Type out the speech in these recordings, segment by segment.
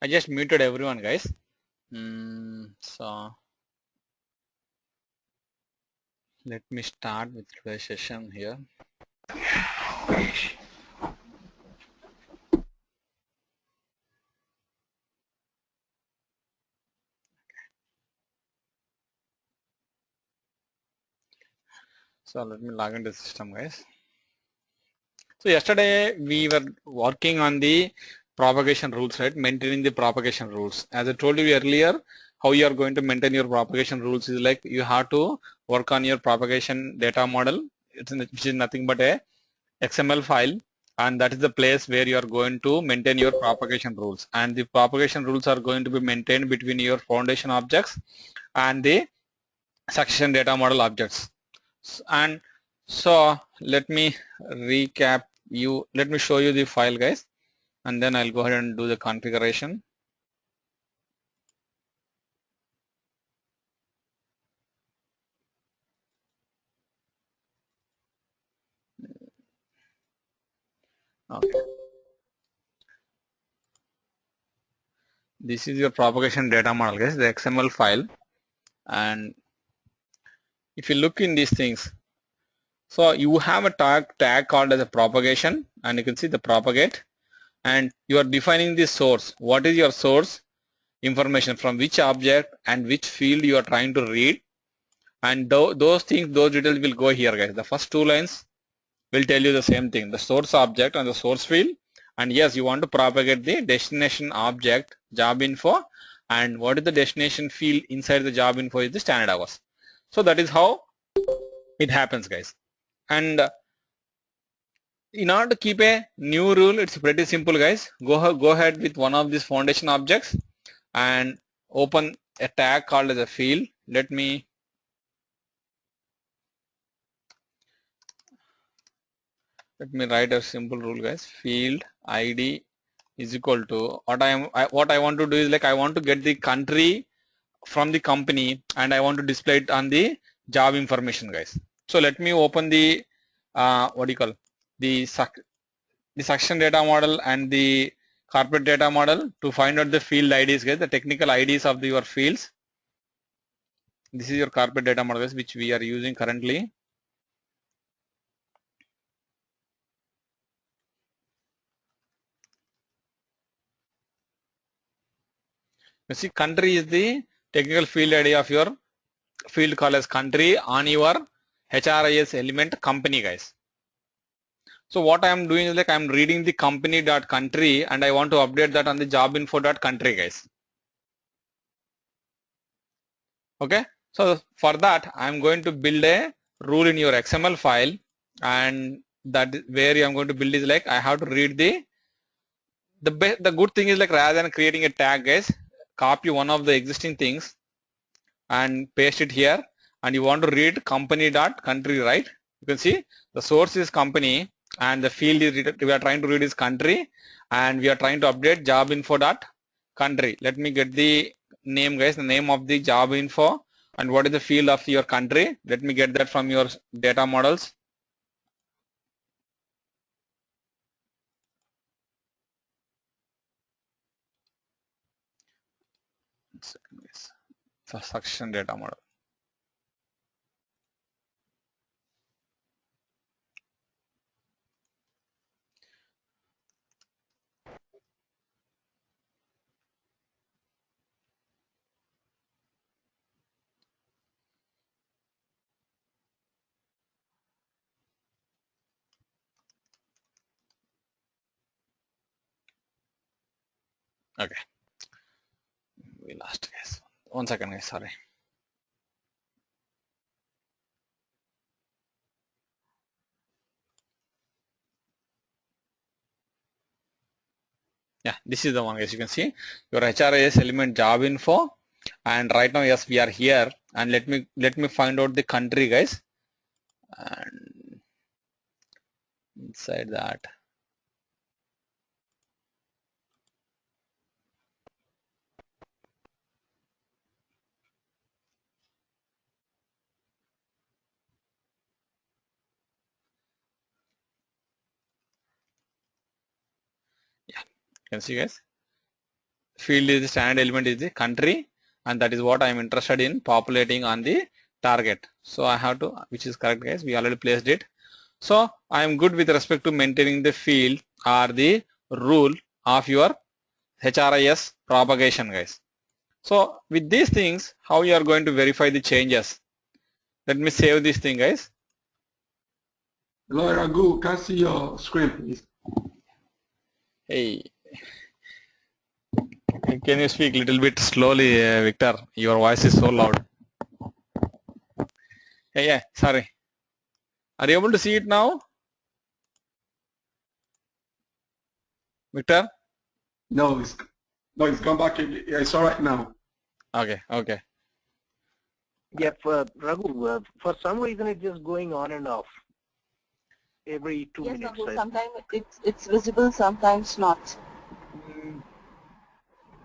I just muted everyone, guys. So let me start with today's session here. So let me log into the system, guys. So yesterday we were working on the propagation rules, right? Maintaining the propagation rules. As I told you earlier, how you are going to maintain your propagation rules is like you have to work on your propagation data model, which is nothing but a XML file, and that is the place where you are going to maintain your propagation rules. And the propagation rules are going to be maintained between your foundation objects and the succession data model objects. And so let me recap you, let me show you the file, guys, and then I'll go ahead and do the configuration. Okay. This is your propagation data model, guys, the XML file. And if you look in these things, so you have a tag called as a propagation, and you can see the propagate, and you are defining the source. What is your source information, from which object and which field you are trying to read, and those things, those details will go here, guys. The first two lines will tell you the same thing, the source object and the source field. And yes, you want to propagate the destination object job info, and what is the destination field inside the job info is the standard hours. So that is how it happens, guys. And in order to keep a new rule, it's pretty simple, guys. Go ahead with one of these foundation objects and open a tag called as a field. Let me write a simple rule, guys. Field ID is equal to what I want to do is like I want to get the country from the company and I want to display it on the job information, guys. So let me open the what do you call the succession data model and the corporate data model to find out the field IDs, guys, the technical IDs of your fields. This is your corporate data model, guys, which we are using currently. You see, country is the technical field ID of your field called as country on your HRIS element company, guys. So what I am doing is like I am reading the company.country and I want to update that on the jobinfo.country, guys. Okay. So for that, I am going to build a rule in your XML file, and that where I am going to build is like I have to read the good thing is like rather than creating a tag, guys, copy one of the existing things and paste it here, and you want to read company.country, right? You can see the source is company and the field is we are trying to read is country, and we are trying to update jobinfo.country. Let me get the name, guys, the name of the job info, and what is the field of your country. Let me get that from your data models. So succession data model. Okay, we lost, guys. 1 second, guys, sorry. Yeah, this is the one, guys. You can see your HRIS element job info, and right now, yes, we are here, and let me find out the country, guys, and inside that, yeah, you can see, guys, field is the standard element is the country, and that is what I am interested in populating on the target. So I have to, which is correct guys, we already placed it. So I am good with respect to maintaining the field or the rule of your HRIS propagation guys. So with these things, how you are going to verify the changes? Let me save this thing guys. Hello, Raghu, can I see your screen, please? Hey, can you speak a little bit slowly, Victor? Your voice is so loud. Hey, yeah, sorry. Are you able to see it now, Victor? No, it's gone back. Yeah, it's all right now. Okay, okay. Yeah, Raghu, for some reason it's just going on and off every 2 Yes, minutes. Raghu, sometimes it's visible, sometimes not.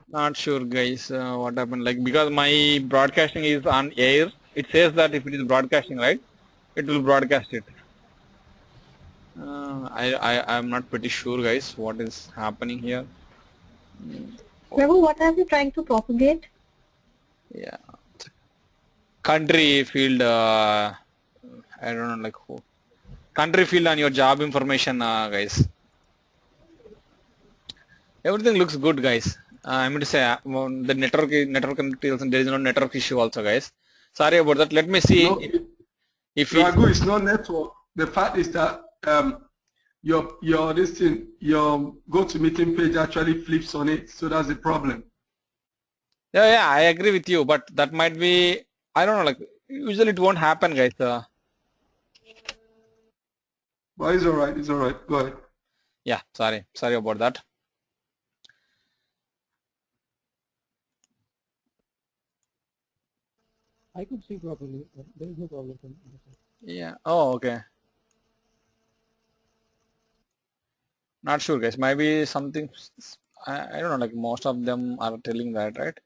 Not sure, guys, what happened. Like, because my broadcasting is on air, it says that if it is broadcasting, right, it will broadcast it. I'm not pretty sure, guys, what is happening here. Raghu, what are you trying to propagate? Yeah, country field. I don't know, like who. Country field on your job information, guys. Everything looks good, guys. I mean to say the network connectivity also, there is no network issue also, guys. Sorry about that. Let me see No, if Raghu, it's no network. The fact is that your this thing, your GoToMeeting page actually flips on it, so that's the problem. yeah, I agree with you, but that might be, I don't know, like usually it won't happen, guys. But it's all right. It's all right. Go ahead. Yeah, sorry about that. I could see properly. There is no problem. Yeah. Oh, okay. Not sure, guys. Maybe something. I don't know. Like most of them are telling that, right?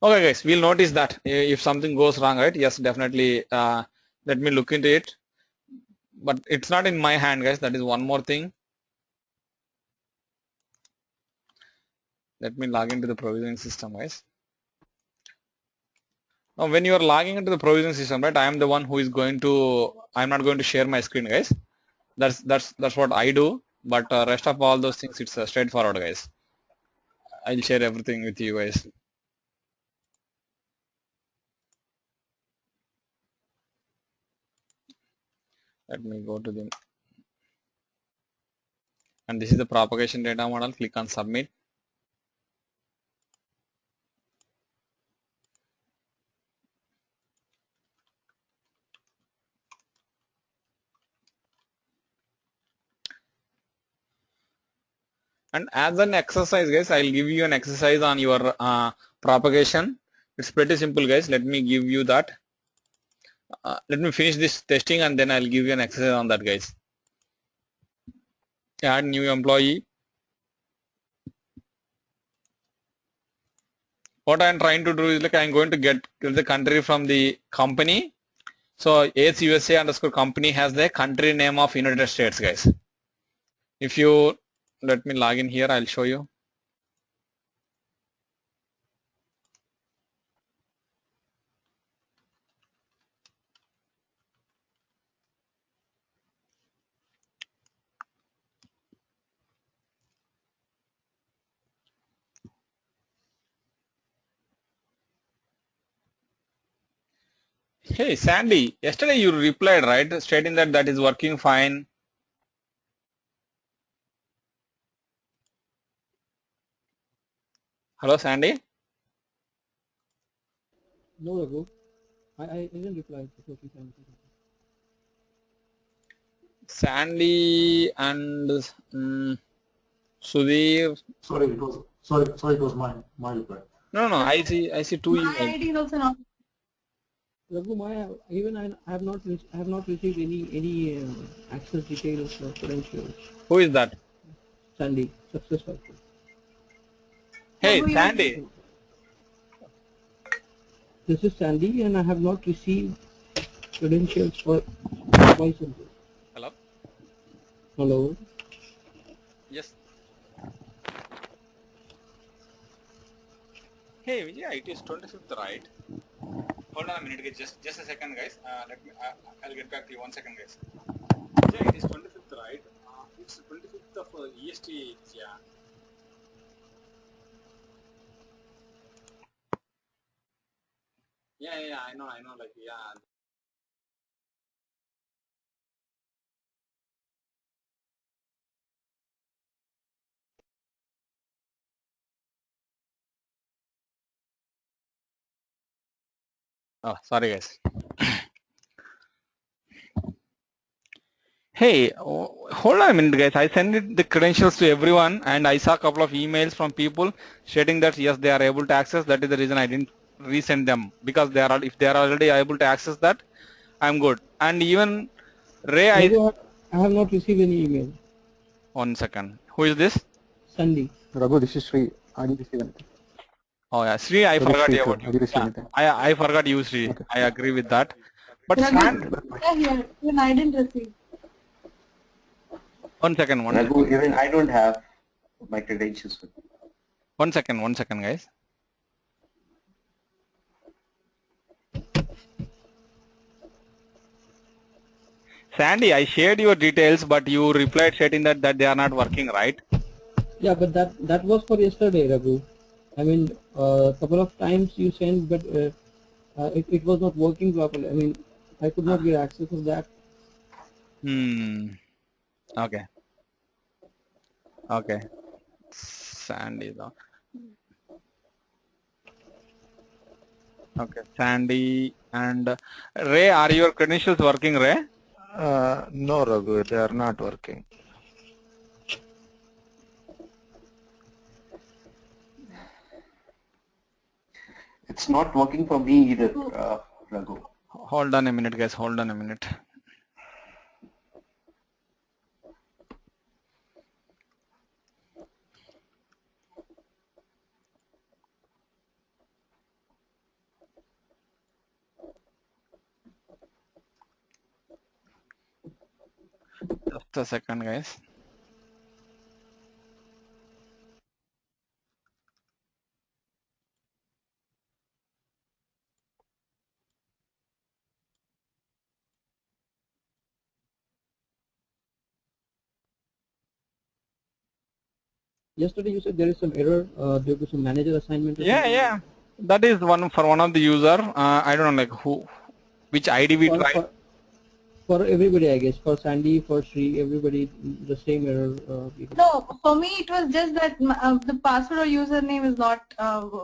Okay, guys. We'll notice that if something goes wrong, right? Yes, definitely. Let me look into it. But it's not in my hand, guys. That is one more thing. Let me log into the provisioning system, guys. Now, when you are logging into the provisioning system, right? I am the one who is going to. I'm not going to share my screen, guys. That's what I do. But rest of all those things, it's straightforward, guys. I'll share everything with you guys. Let me go to the, and this is the propagation data model. Click on submit. And as an exercise, guys, I'll give you an exercise on your propagation. It's pretty simple, guys. Let me give you that. Let me finish this testing and then I'll give you an exercise on that, guys. Add new employee. What I'm trying to do is like I'm going to get the country from the company. So ACE underscore company has the country name of United States, guys. If you let me log in here, I'll show you. Hey Sandy, yesterday you replied, right, stating that that is working fine. Hello, Sandy. No, Raghu. I didn't reply to what you sent. Sandy and Sudhir. Sorry, it was my reply. No, I see two My emails. ID is also not. Raghu, I have not received any access details or credentials. Who is that? Sandy, success factor. Hey, Raghu, Sandy. This is Sandy, and I have not received credentials for my center. Hello. Hello. Yes. Hey, Vijay, it is 25th, right? Hold on a minute, guys. Just a second, guys. Let me. I'll get back to you. 1 second, guys. Vijay, it is 25th, right? It's 25th of EST. Yeah. Yeah. I know. Like, yeah. Oh, sorry, guys. Hey, hold on a minute, guys. I sent the credentials to everyone, and I saw a couple of emails from people stating that yes, they are able to access. That is the reason I didn't resend them, because they are, if they are already able to access that, I'm good. And even Ray, Raghu, I have not received any email. 1 second. Who is this? Sandy. Raghu, this is Sri. I didn't receive anything. Oh yeah, Sri, I Sorry, forgot Sri, about I you. didn't receive Yeah, anything. I forgot you, Sri. Okay. I agree with that. But Raghu, Sand, yeah, here. Even I didn't receive. 1 second, Raghu, even I don't have my credentials with me. 1 second, guys. Sandy, I shared your details, but you replied stating that they are not working, right? Yeah, but that was for yesterday, Raghu. I mean, a couple of times you sent, but it was not working properly. I mean, I could not get access of that. Okay. Sandy, though. Okay, Sandy and Ray, are your credentials working, Ray? No, Raghu, they are not working. It's not working for me either, Raghu. Hold on a minute, guys. Hold on a minute. Just a second, guys. Yesterday you said there is some error due to some manager assignment. Yeah. That is one for one of the user. I don't know, like which ID we tried. For everybody, I guess. For Sandy, for Sri, everybody, the same error. No, for me it was just that the password or username is not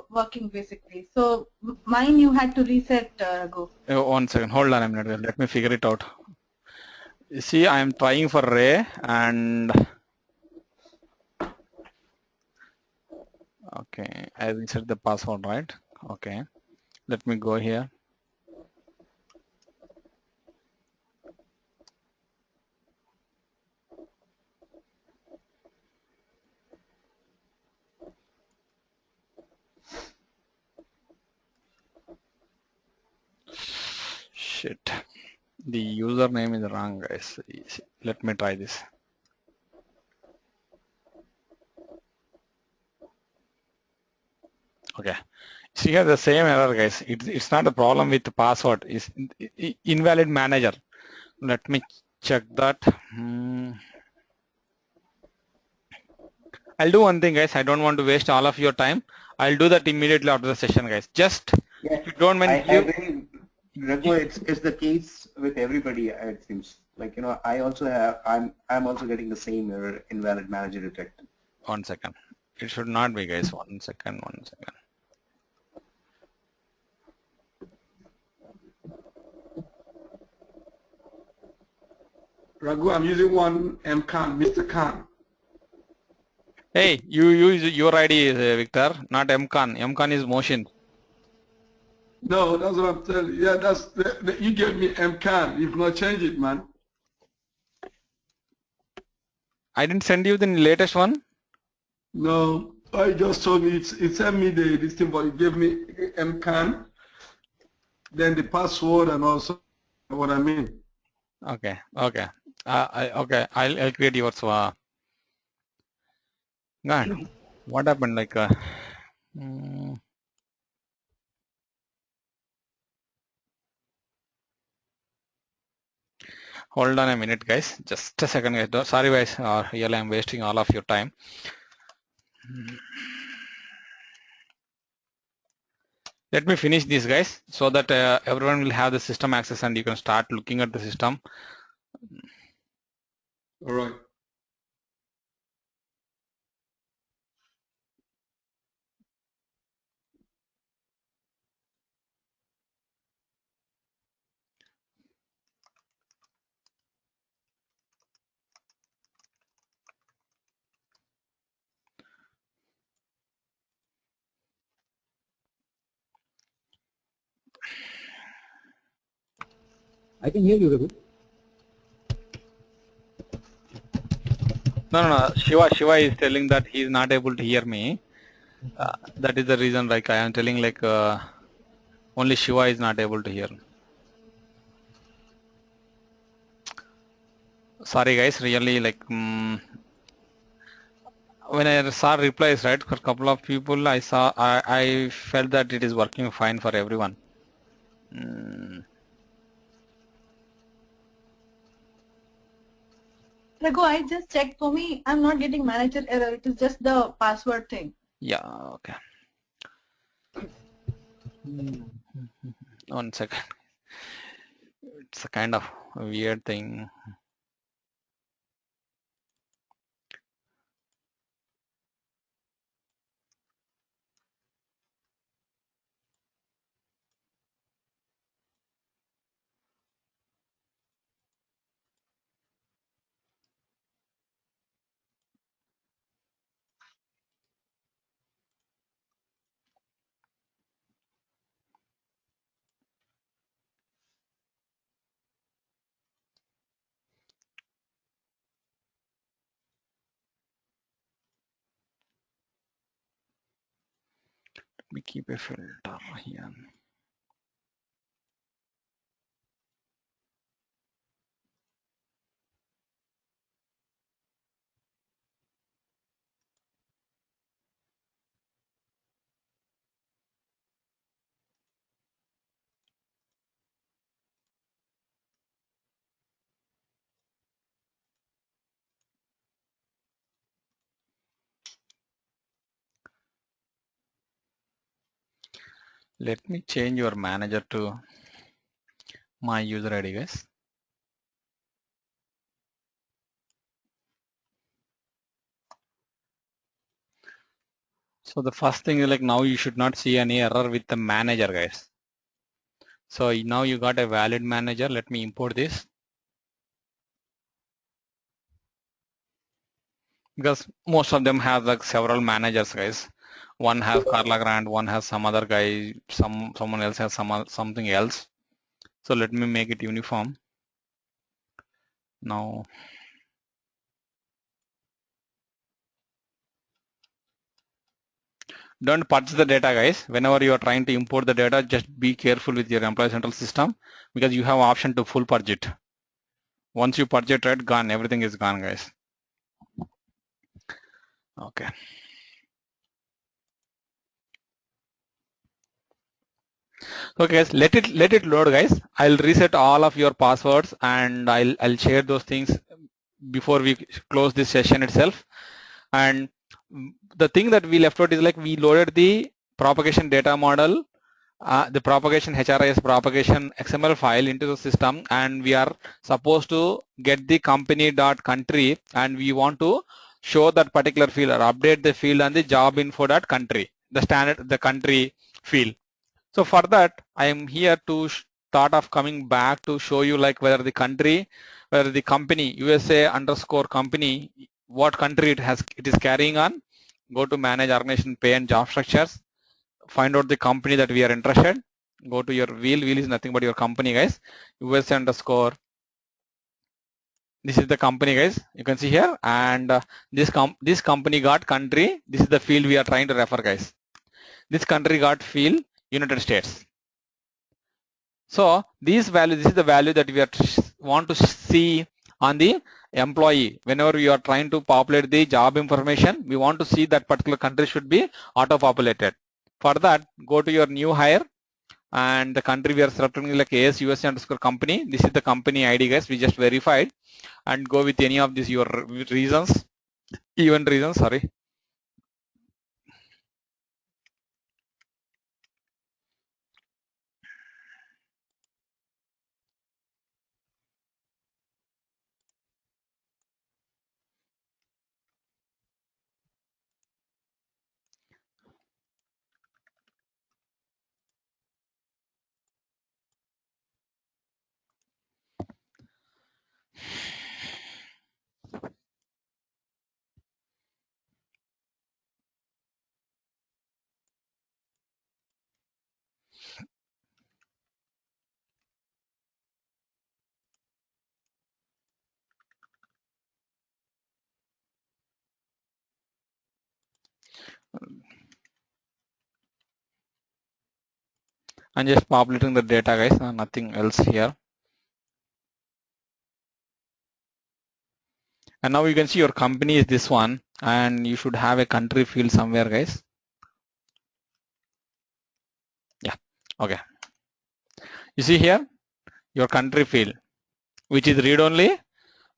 working basically. So mine you had to reset, Raghu. 1 second. Hold on a minute. Let me figure it out. You see, I am trying for Ray and okay, I reset the password, right? Okay, let me go here. Shit, the username is wrong, guys. Let me try this. Okay, see here the same error, guys. It's not a problem with the password. It's invalid manager. Let me check that. I'll do one thing, guys. I don't want to waste all of your time. I'll do that immediately after the session, guys. Just if you don't mind, Raghu, it's the case with everybody. It seems like, you know, I also have. I'm also getting the same error, invalid manager detected. 1 second. It should not be, guys. 1 second. Raghu, I'm using one Khan, Mr. Khan. Hey, you use your ID, Victor, not Mkhan. Mkhan is motion. No, that's what I'm telling you. Yeah, that's you gave me Khan. You've not changed it, man. I didn't send you the latest one. No, I just told me it sent me this thing, but it gave me Khan, then the password and also what I mean. Okay. I'll create yours. God, what happened? Like, Hold on a minute, guys. Just a second, guys. Sorry, guys. Really, I'm wasting all of your time. Let me finish this, guys, so that everyone will have the system access and you can start looking at the system. All right. I can hear you, Raghu. No. Shiva is telling that he is not able to hear me. That is the reason, like I am telling, like only Shiva is not able to hear. Sorry, guys. Really, like when I saw replies, right, for a couple of people, I felt that it is working fine for everyone. Raghu, I just checked. For me, I'm not getting manager error. It is just the password thing. Yeah, okay. 1 second. It's a kind of weird thing. Let me keep a filter here. Let me change your manager to my user ID, guys. So the first thing is, like, now you should not see any error with the manager, guys. So now you got a valid manager. Let me import this. Because most of them have like several managers, guys. One has Carla Grant, one has some other guy, someone else has something else. So let me make it uniform. Now don't purge the data, guys. Whenever you are trying to import the data, just be careful with your Employee Central system, because you have option to full purge it. Once you purge it, right, gone, everything is gone, guys. Okay. Okay, guys, let it load, guys. I'll reset all of your passwords and I'll share those things before we close this session itself. And the thing that we left out is, like, we loaded the propagation data model, the propagation HRIS propagation XML file into the system, and we are supposed to get the company.country, and we want to show that particular field or update the field on the job info.country, the standard, the country field. So for that, I am here to start off coming back to show you, like, whether the country, whether the company USA underscore company, what country it is carrying on. Go to manage organization pay and job structures, find out the company that we are interested. Go to your wheel is nothing but your company, guys. USA underscore, this is the company, guys, you can see here, and this company got country, this is the field we are trying to refer, guys. This country got field United States. So these values, this is the value that we want to see on the employee. Whenever you are trying to populate the job information, we want to see that particular country should be auto populated. For that, go to your new hire, and the country we are selecting is like AS USA underscore company. This is the company ID, guys. We just verified, and go with any of these your reasons, event reasons. Sorry. I'm just populating the data, guys. Nothing else here. And now you can see your company is this one, and you should have a country field somewhere, guys. Yeah. Okay. You see here your country field, which is read only,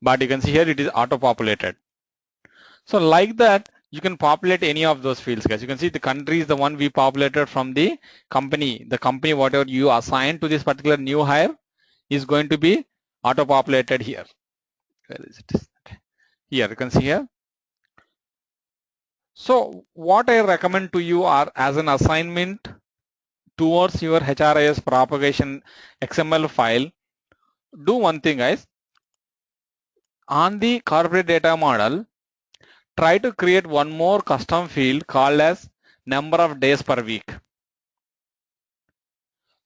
but you can see here it is auto populated. So like that, you can populate any of those fields, guys. You can see the country is the one we populated from the company. The company, whatever you assign to this particular new hire, is going to be auto populated here. Where is it? Here you can see here. So what I recommend to you are as an assignment towards your HRIS propagation XML file, do one thing, guys. On the corporate data model, try to create one more custom field called as number of days per week.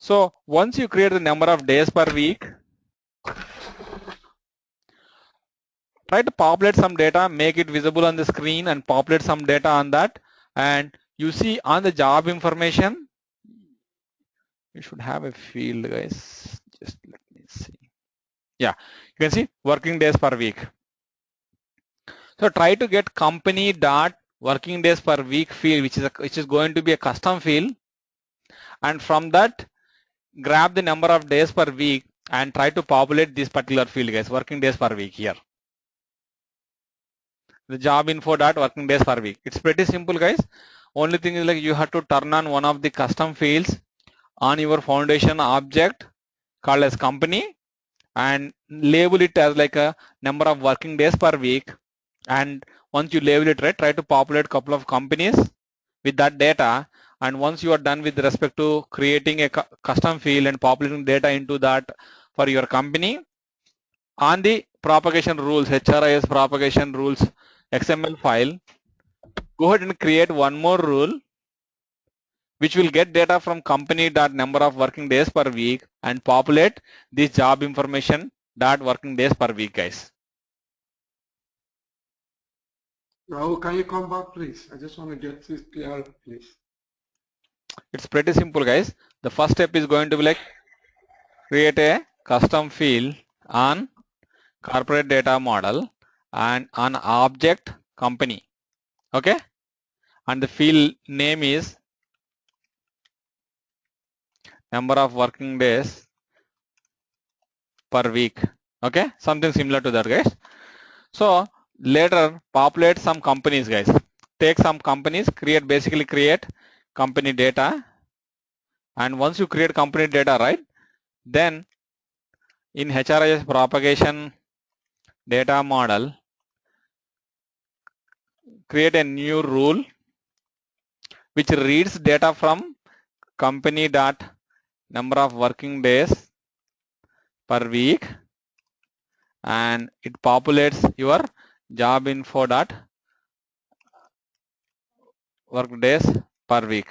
So once you create the number of days per week, try to populate some data, make it visible on the screen and populate some data on that. And you see on the job information, you should have a field, guys. Just let me see. Yeah, you can see working days per week. So try to get company dot working days per week field, which is going to be a custom field, and from that grab the number of days per week and try to populate this particular field, guys. Working days per week here. The job info dot working days per week. It's pretty simple, guys. Only thing is like you have to turn on one of the custom fields on your foundation object called as company and label it as like a number of working days per week. And once you label it right, try to populate a couple of companies with that data. And once you are done with respect to creating a custom field and populating data into that for your company, on the propagation rules, HRIS propagation rules XML file, go ahead and create one more rule which will get data from company dot number of working days per week and populate this job information dot working days per week, guys. Rahul, can you come back, please? I just want to get this clear, please. It's pretty simple, guys. The first step is going to be like create a custom field on corporate data model and on object company. Okay. And the field name is number of working days per week. Okay. Something similar to that, guys. So later populate some companies, guys. Take some companies, basically create company data. And once you create company data, right, then in HRIS propagation data model, create a new rule which reads data from company dot number of working days per week and it populates your job info dot work days per week.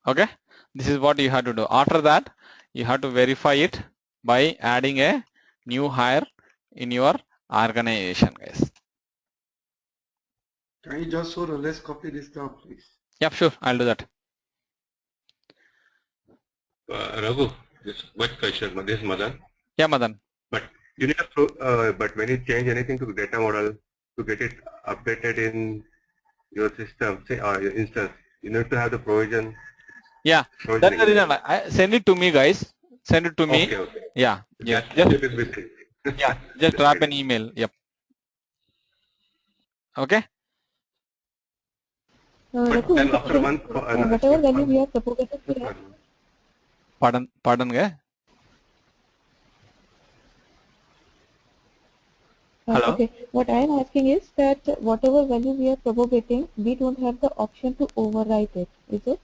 Okay, this is what you have to do. After that, you have to verify it by adding a new hire in your organization, guys. Can you just hold on? Let's copy this down, please. Yep, sure, I'll do that. Raghu, this one question. This is Madan. Yeah, Madan. But you need to, but when you change anything to the data model to get it updated in your system, say or your instance, you need to have the provision Yeah, No that's the email. reason. Send it to me, guys. Send it to me. Okay, okay. Yeah, yeah. That step is missing. Yeah, just drop an email. Yep. Okay. But then after one, whatever value we have propagated here. Pardon, guys. Hello? Okay, what I am asking is that whatever value we are propagating, we don't have the option to overwrite it, is it?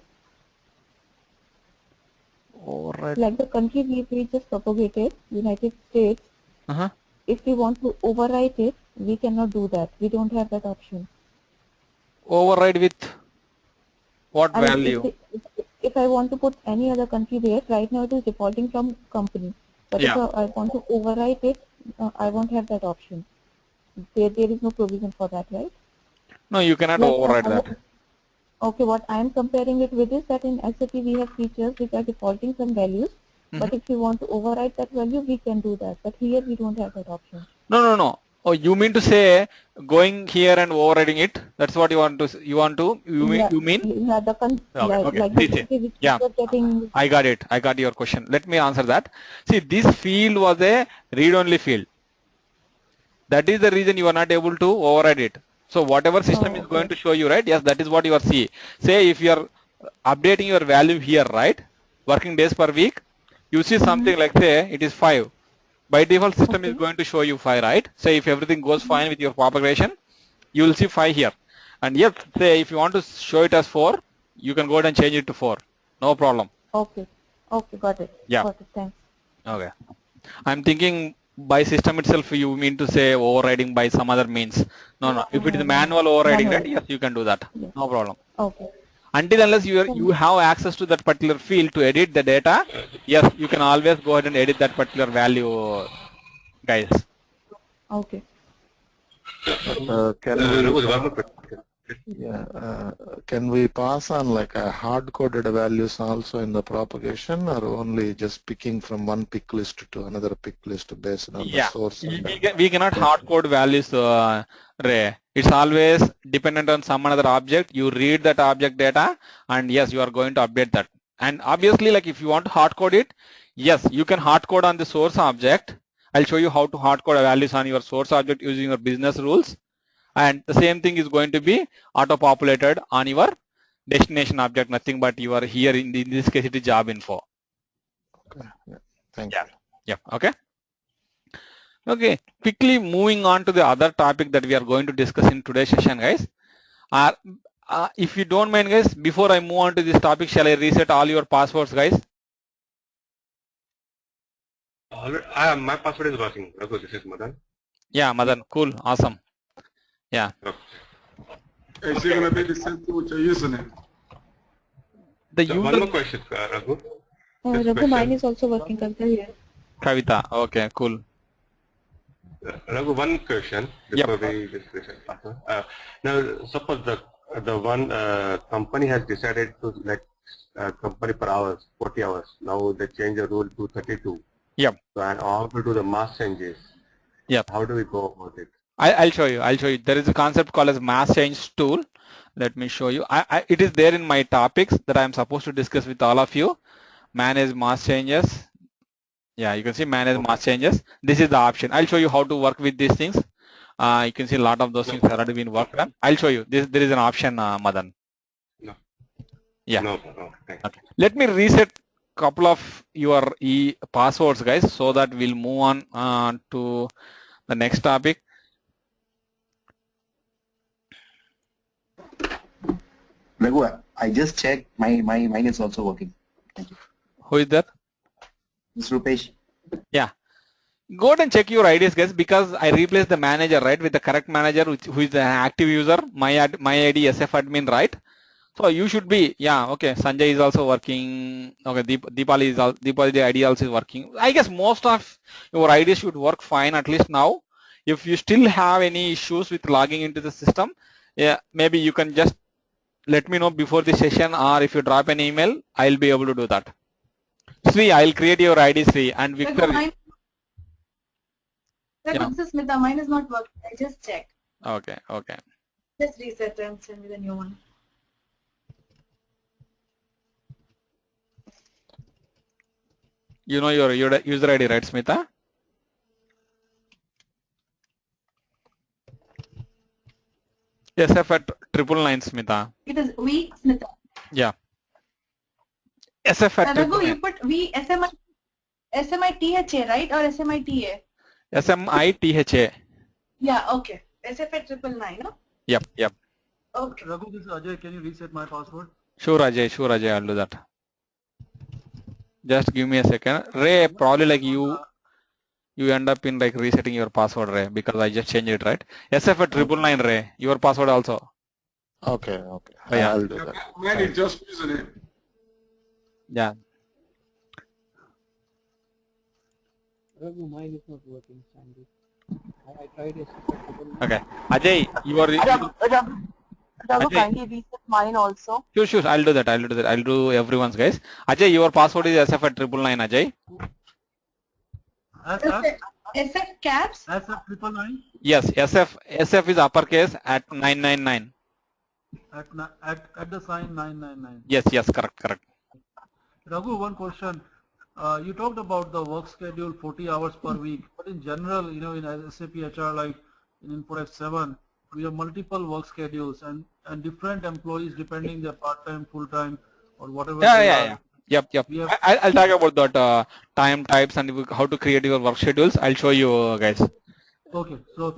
Alright. Like the country we just propagated, United States, if we want to overwrite it, we cannot do that. We don't have that option. Override with what value? If I want to put any other country there, right now it is defaulting from company. But if I want to overwrite it, I won't have that option. There is no provision for that, right? No, you cannot override that. Okay, what I am comparing it with is that in SAP we have features which are defaulting some values, but if you want to override that value, we can do that. But here we don't have that option. No. Oh, you mean to say going here and overriding it? That's what you want to? You mean? Yeah, Okay. Yeah. I got it. I got your question. Let me answer that. See, this field was a read-only field. That is the reason you are not able to override it. So whatever system is going to show you, right? Yes, that is what you are seeing. Say if you are updating your value here, right? Working days per week, you see something like say it is 5. By default, system is going to show you 5, right? Say if everything goes fine with your propagation, you will see 5 here. And yes, say if you want to show it as 4, you can go ahead and change it to 4. No problem. Okay, got it. Yeah. Got it, thanks. Okay. I'm thinking by system itself, you mean to say overriding by some other means. No. If it is manual overriding, right? Yes, you can do that. Yes. No problem. Okay. Until unless you have access to that particular field to edit the data, yes, you can always go ahead and edit that particular value, guys. Okay. Can we pass on like a hard-coded values also in the propagation, or only just picking from one pick list to another pick list based on the source? We cannot hard code values, Ray. It's always dependent on some other object. You read that object data, and yes, you are going to update that. And obviously, like if you want to hard code it, yes, you can hard code on the source object. I'll show you how to hard code values on your source object using your business rules. And the same thing is going to be auto-populated on your destination object, nothing but you are here in this case it is job info. Okay, yeah. Thank you. Yeah, okay. Okay, quickly moving on to the other topic that we are going to discuss in today's session, guys. If you don't mind, guys, before I move on to this topic, shall I reset all your passwords, guys? My password is working. Okay, this is Madan. Yeah, Madan, cool, awesome. Yeah. Is it going to be the same thing with your username? One more question, Raghu. Raghu, mine is also working. Here. Kavita, okay, cool. Raghu, one question before we discuss it. Now, suppose the one company has decided to let company per hours, 40 hours. Now they change the rule to 32. Yep. So, and all to do the mass changes. Yep. How do we go about it? I'll show you. There is a concept called as mass change tool. Let me show you. It is there in my topics that I am supposed to discuss with all of you. Manage mass changes. Yeah, you can see manage mass changes. This is the option. I'll show you how to work with these things. You can see a lot of those things have already been worked on. I'll show you. There is an option, Madan. No. Yeah. No. Okay. Let me reset couple of your passwords, guys, so that we'll move on to the next topic. Raghu, I just checked. Mine is also working. Thank you. Who is that? It's Rupesh. Yeah. Go ahead and check your IDs, guys, because I replaced the manager, right, with the correct manager, who is the active user, my ID SF admin, right? So you should be, yeah, okay. Sanjay is also working. Okay, Deepali ID also is working. I guess most of your IDs should work fine at least now. If you still have any issues with logging into the system, yeah, maybe you can just let me know before the session, or if you drop an email, I'll be able to do that. Sri, I'll create your ID, Sri, and Victor. This is Smita. Mine is not working. I just checked. Okay. Just reset and send me the new one. You know your user ID, right, Smita? SF at 999, Smita. It is V, Smita. Yeah. SF at Raghu, 999. you put V SMITHA, right? Or SMITA? SMITHA. Yeah, okay. SF at 999, no? Yep, yep. Okay. Raghu, this is Ajay. Can you reset my password? Sure, Ajay, I'll do that. Just give me a second. Ray, probably like you end up in like resetting your password, Ray, because I just changed it, right? SF at 999, Ray. Your password also. Okay, okay. Oh, yeah. I'll do that. Mine is just username. Yeah. Raghu, mine is not working, Sandy. I tried it. Okay. Ajay, you are. Raghu, Ajay. kindly reset mine also. Sure. I'll do that. I'll do everyone's, guys. Ajay, your password is SF at 999, Ajay. SF caps? SF 999? Yes, SF is uppercase at 999. At the sign 999. Yes, correct. Raghu, one question. You talked about the work schedule 40 hours per week, but in general, you know, in SAP HR, like in InfoX 7, we have multiple work schedules and different employees depending their part-time, full-time, or whatever. Yeah. Yep. I'll talk about that time types and how to create your work schedules. I'll show you, guys. Okay, so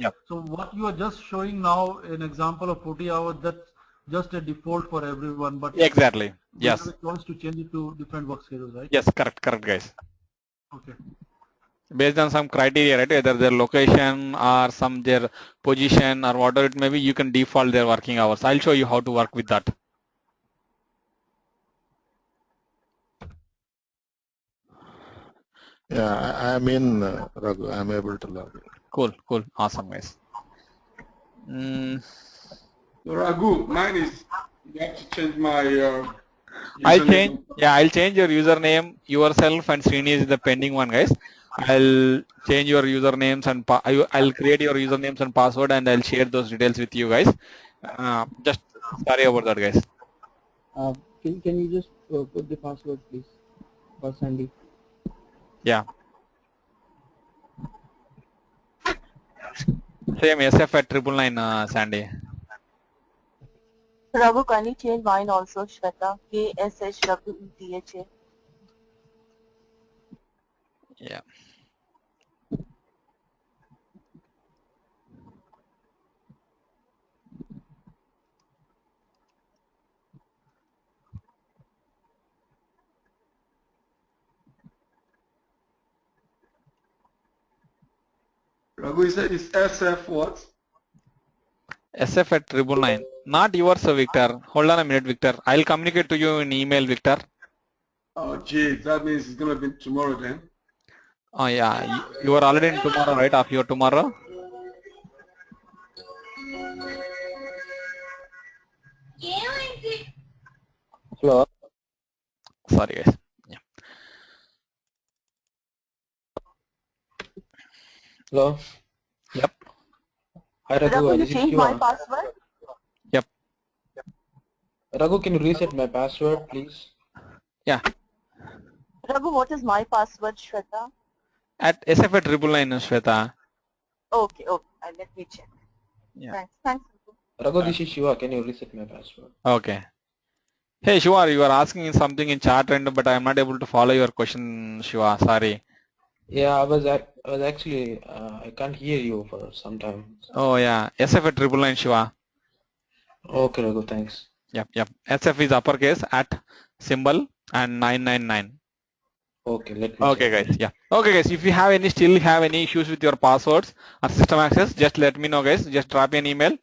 what you are just showing now, an example of 40 hours, that's just a default for everyone, but exactly. Yes. You have a chance to change it to different work schedules, right? Yes, correct, guys. Okay. Based on some criteria, right? Either their location or their position or whatever it may be, you can default their working hours. I'll show you how to work with that. Yeah, I'm in, Raghu. I'm able to log in. Cool. Awesome, guys. Raghu, mine is, you have to change my I'll change your username yourself, and Srini is the pending one, guys. I'll change your usernames and I'll create your usernames and password, and I'll share those details with you guys. Just sorry about that, guys. Can you just put the password, please, for Sandy? Yeah. Same SF at 999, Sandy. Raghu, can you change mine also, Shweta? KSH Yeah. Raghu, you said it's SF what? SF at 999. Not yours, Victor. Hold on a minute, Victor. I'll communicate to you in email, Victor. Oh, gee, that means it's going to be tomorrow then. Oh, yeah. You are already in tomorrow, right? Of your tomorrow? Hello. Sorry, guys. Yeah. Hello. Yep. Hi, Raghu. Raghu, you changed my password? Yep. Raghu, can you reset my password, please? Yeah. Raghu, what is my password, Shweta? At SF at 999, Shweta. Okay. Let me check. Yeah. Thanks. Raghu, this is Shiva. Can you reset my password? Okay. Hey, Shiva, you are asking something in chat, but I am not able to follow your question, Shiva. Sorry. Yeah, I was actually I can't hear you for some time. Oh yeah, SF at 999, Shiva. Okay, Raghu, thanks. Yep. SF is uppercase at symbol and 999. Okay, let me. Okay, guys. Yeah. Okay, guys. If you still have any issues with your passwords or system access, just let me know, guys. Just drop me an email.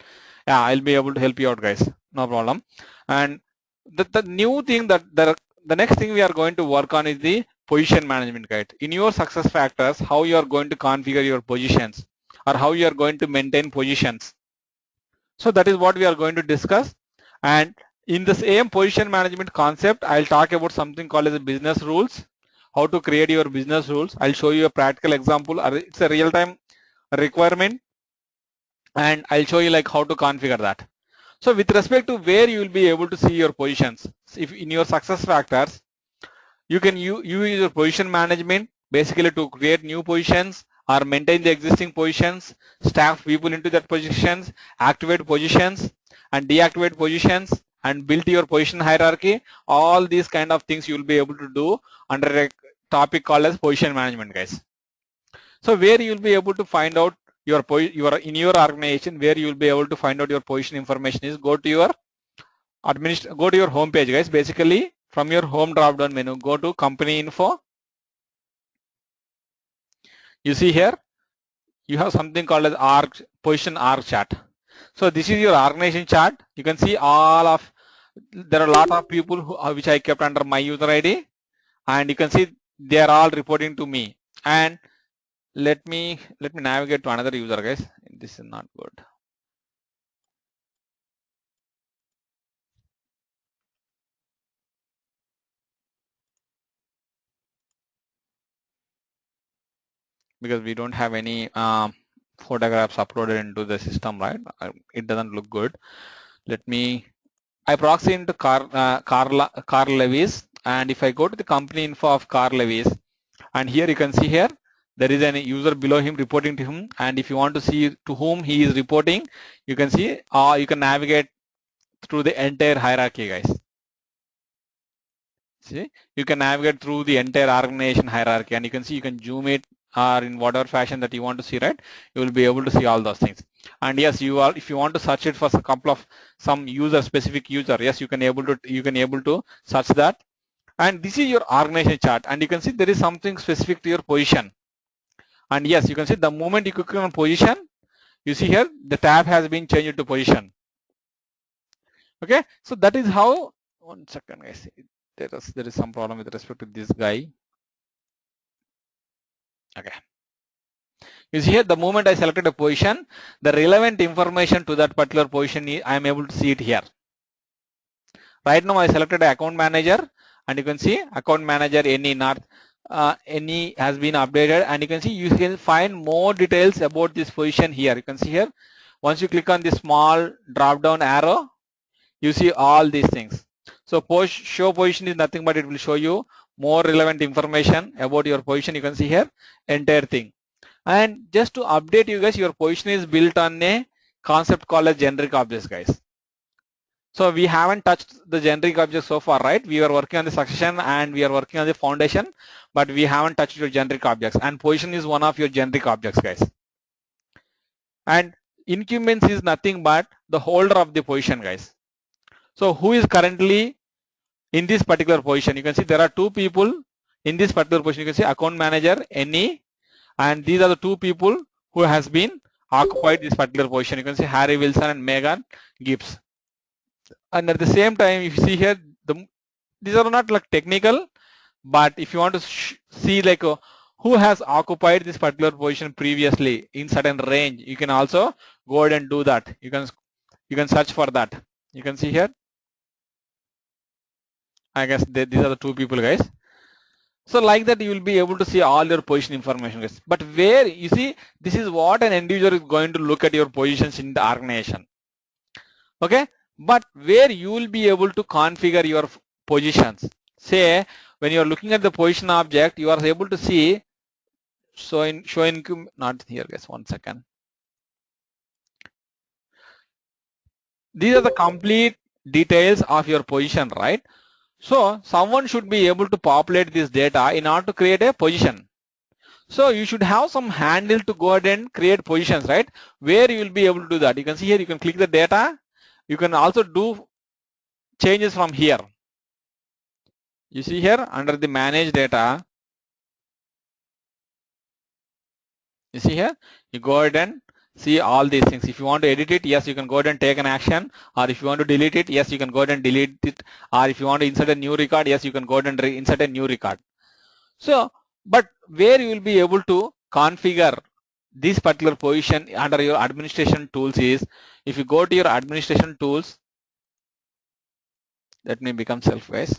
Yeah, I'll be able to help you out, guys. No problem. And the new thing the next thing we are going to work on is the position management guide. In your success factors, how you are going to configure your positions or how you are going to maintain positions. So that is what we are going to discuss. And in the same position management concept, I'll talk about something called as business rules, how to create your business rules. I'll show you a practical example. It's a real-time requirement, and I'll show you like how to configure that. So with respect to where you will be able to see your positions, if in your success factors, You can use your position management basically to create new positions or maintain the existing positions, staff people into that positions, activate positions and deactivate positions, and build your position hierarchy. All these kind of things you will be able to do under a topic called as position management, guys. So where you will be able to find out your in your organization, where you will be able to find out your position information is go to your home page, guys. Basically from your home drop down menu, go to company info. You see here you have something called as position org chart. So this is your organization chart. You can see there are a lot of people which I kept under my user ID, and you can see they are all reporting to me. And let me navigate to another user, guys. This is not good. Because we don't have any photographs uploaded into the system, right? It doesn't look good. I proxy into car levies, and if I go to the company info of car levies, and here you can see here there is an user below him reporting to him, and if you want to see to whom he is reporting, you can see you can navigate through the entire hierarchy, guys. See, you can navigate through the entire organization hierarchy, and you can see you can zoom it or in whatever fashion that you want to see, right? You will be able to see all those things. And yes, if you want to search it for a couple of some specific user, yes, you can able to search that. And this is your organization chart, and you can see there is something specific to your position. And yes, you can see the moment you click on position, you see here the tab has been changed to position. Okay, so that is how. One second, guys. There is some problem with respect to this guy. Okay. You see here the moment I selected a position, the relevant information to that particular position, I am able to see it here. Right now I selected account manager, and you can see account manager any has been updated, and you can find more details about this position here. You can see here, once you click on this small drop down arrow, you see all these things. So show position is nothing but it will show you more relevant information about your position. You can see here entire thing. And just to update you guys, your position is built on a concept called as generic objects, guys. So we haven't touched the generic objects so far, right? We are working on the succession and we are working on the foundation, but we haven't touched your generic objects, and position is one of your generic objects, guys. And incumbents is nothing but the holder of the position, guys. So who is currently in this particular position? You can see there are two people in this particular position. You can see account manager, NE, and these are the two people who has been occupied this particular position. You can see Harry Wilson and Megan Gibbs. And at the same time, if you see here, these are not like technical, but if you want to see like who has occupied this particular position previously in certain range, you can also go ahead and do that. You can search for that. You can see here. I guess these are the two people, guys. So like that, you will be able to see all your position information, guys. But where you see, this is what an end user is going to look at your positions in the organization. Okay, but where you will be able to configure your positions. Say when you are looking at the position object, you are able to see. So in not here, guys. 1 second. These are the complete details of your position, right? So someone should be able to populate this data in order to create a position. So you should have some handle to go ahead and create positions, right? Where you will be able to do that. You can see here, you can click the data. You can also do changes from here. You see here under the manage data. You see here, you go ahead and see all these things. If you want to edit it, yes, you can go ahead and take an action. Or if you want to delete it, yes, you can go ahead and delete it. Or if you want to insert a new record, yes, you can go ahead and insert a new record. So, but where you will be able to configure this particular position under your administration tools is, if you go to your administration tools, let me become self, guys.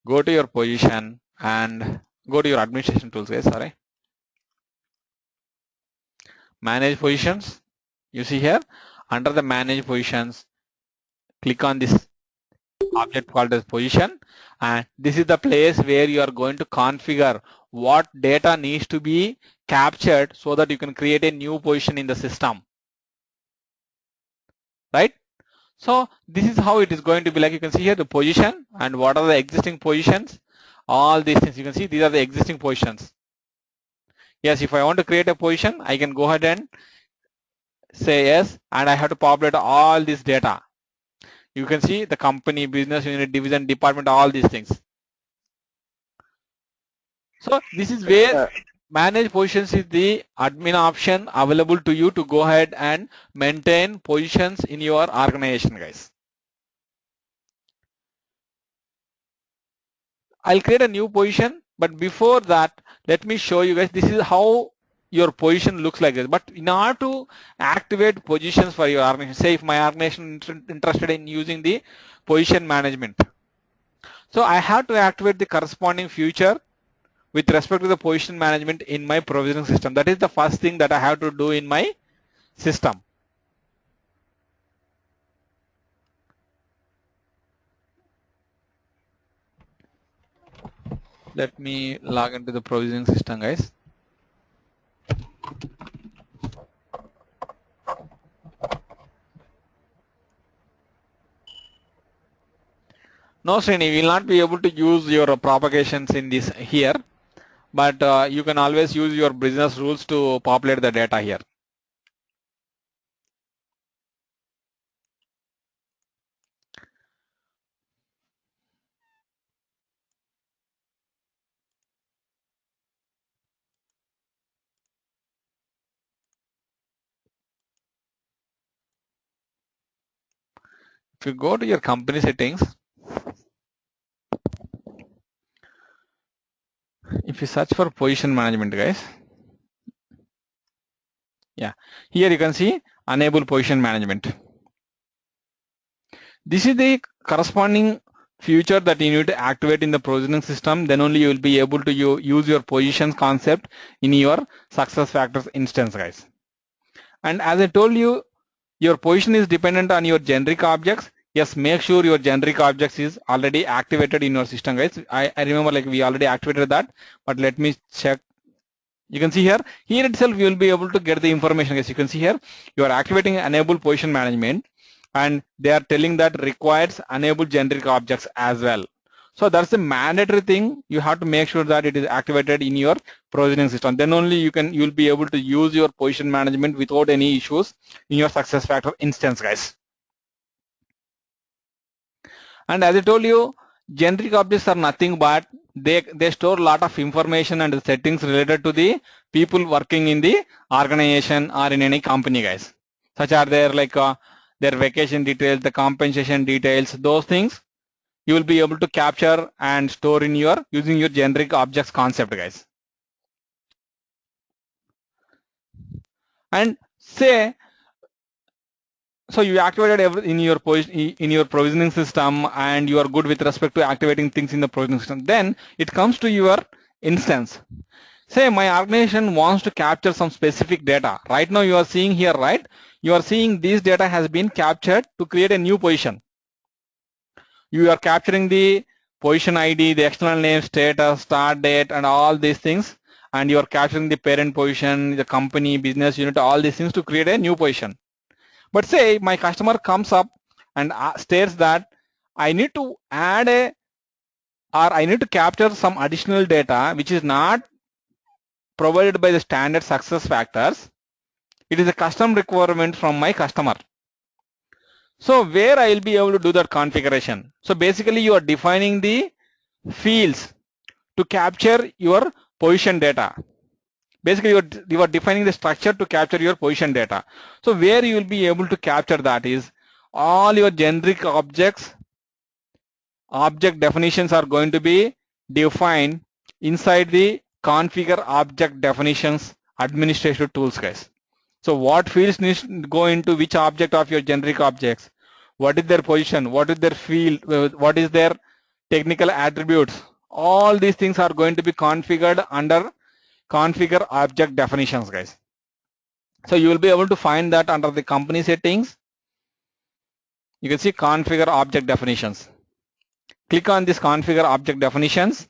Go to your position and go to your administration tools, guys. Sorry. manage positions. You see here, under the manage positions, click on this object called as position, and this is the place where you are going to configure what data needs to be captured so that you can create a new position in the system, right? So this is how it is going to be. Like you can see here the position and what are the existing positions, all these things you can see, these are the existing positions. Yes, if I want to create a position, I can go ahead and say yes, and I have to populate all this data. You can see the company, business unit, division, department, all these things. So this is where manage positions is the admin option available to you to go ahead and maintain positions in your organization, guys. I'll create a new position, but before that, let me show you guys, this is how your position looks like this. But in order to activate positions for your organization, say if my organization is interested in using the position management. So I have to activate the corresponding feature with respect to the position management in my provisioning system. That is the first thing that I have to do in my system. Let me log into the provisioning system, guys. No, Srini, you will not be able to use your propagations in this here, but you can always use your business rules to populate the data here. If you go to your company settings, if you search for position management, guys, yeah, here you can see enable position management. This is the corresponding feature that you need to activate in the provisioning system. Then only you will be able to use your positions concept in your success factors instance, guys. And as I told you, your position is dependent on your generic objects. Yes, make sure your generic objects is already activated in your system, guys. I remember like we already activated that, but let me check. You can see here itself you will be able to get the information, guys. You can see here you are activating enable position management, and they are telling that requires enable generic objects as well. So that's a mandatory thing. You have to make sure that it is activated in your provisioning system. Then only you'll be able to use your position management without any issues in your success factor instance, guys. And as I told you, generic objects are nothing but they store a lot of information and settings related to the people working in the organization or in any company, guys. Such are there like their vacation details, the compensation details, those things you will be able to capture and store in your using your generic objects concept, guys. And say, so you activated in your provisioning system, and you are good with respect to activating things in the provisioning system. Then it comes to your instance. Say my organization wants to capture some specific data. Right now you are seeing here, right? You are seeing this data has been captured to create a new position. You are capturing the position ID, the external name, status, start date, and all these things. And you are capturing the parent position, the company, business unit, all these things to create a new position. But say my customer comes up and states that I need to add I need to capture some additional data which is not provided by the standard success factors. It is a custom requirement from my customer. So where I will be able to do that configuration? So basically you are defining the fields to capture your position data. Basically you are defining the structure to capture your position data. So where you will be able to capture that is all your generic object definitions are going to be defined inside the configure object definitions administrative tools, guys. So what fields needs to go into which object of your generic objects? What is their position? What is their field? What is their technical attributes? All these things are going to be configured under configure object definitions, guys. So you will be able to find that under the company settings. You can see configure object definitions. Click on this configure object definitions,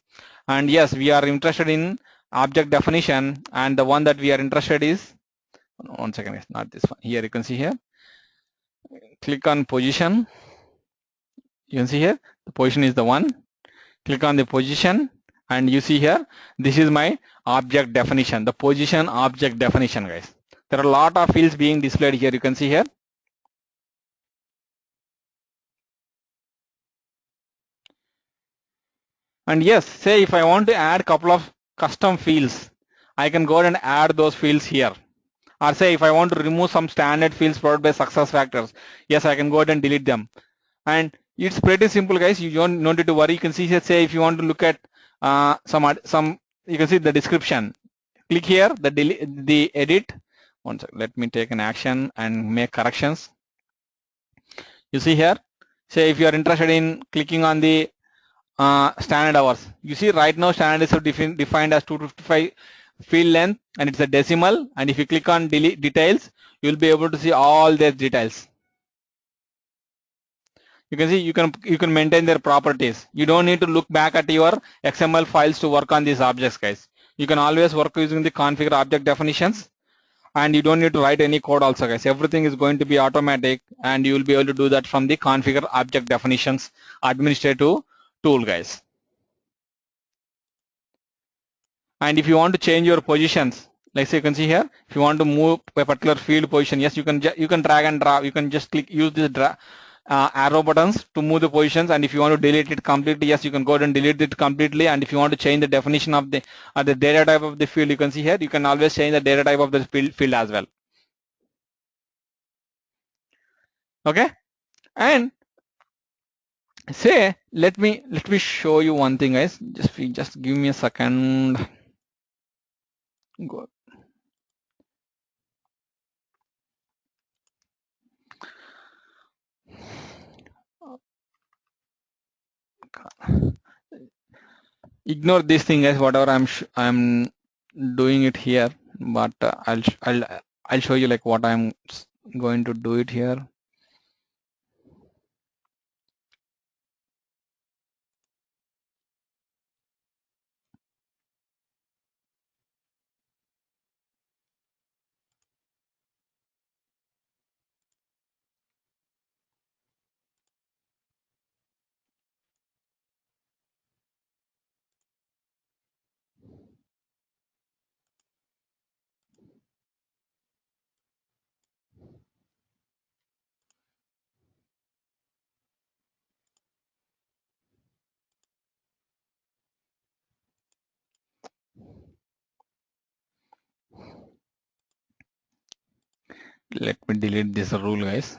and yes, we are interested in object definition, and the one that we are interested is, one second, it's not this one. Here you can see here. Click on position. You can see here the position is the one. Click on the position, and you see here this is my object definition, the position object definition, guys. There are a lot of fields being displayed here. You can see here. And yes, say if I want to add a couple of custom fields, I can go ahead and add those fields here. Or say if I want to remove some standard fields provided by success factors, yes, I can go ahead and delete them. And it's pretty simple, guys. You don't need to worry. You can see here, say if you want to look at some, you can see the description. Click here, the edit. One second, let me take an action and make corrections. You see here, say if you are interested in clicking on the standard hours, you see right now standard is defined as 255 field length, and it's a decimal. And if you click on delete details, you will be able to see all their details. You can see you can maintain their properties. You don't need to look back at your XML files to work on these objects, guys. You can always work using the configure object definitions, and you don't need to write any code also, guys. Everything is going to be automatic, and you will be able to do that from the configure object definitions administrative tool, guys. And if you want to change your positions, like say you can see here, if you want to move a particular field position, yes, you can drag and drop. You can just use this arrow buttons to move the positions. And if you want to delete it completely, yes, you can go ahead and delete it completely. And if you want to change the definition of the data type of the field, you can see here, you can always change the data type of the field as well. Okay, and say let me show you one thing, guys. Just give me a second. Go. Ignore this thing, guys. Whatever I'm doing it here, but I'll show you like what I'm going to do it here. Let me delete this rule, guys.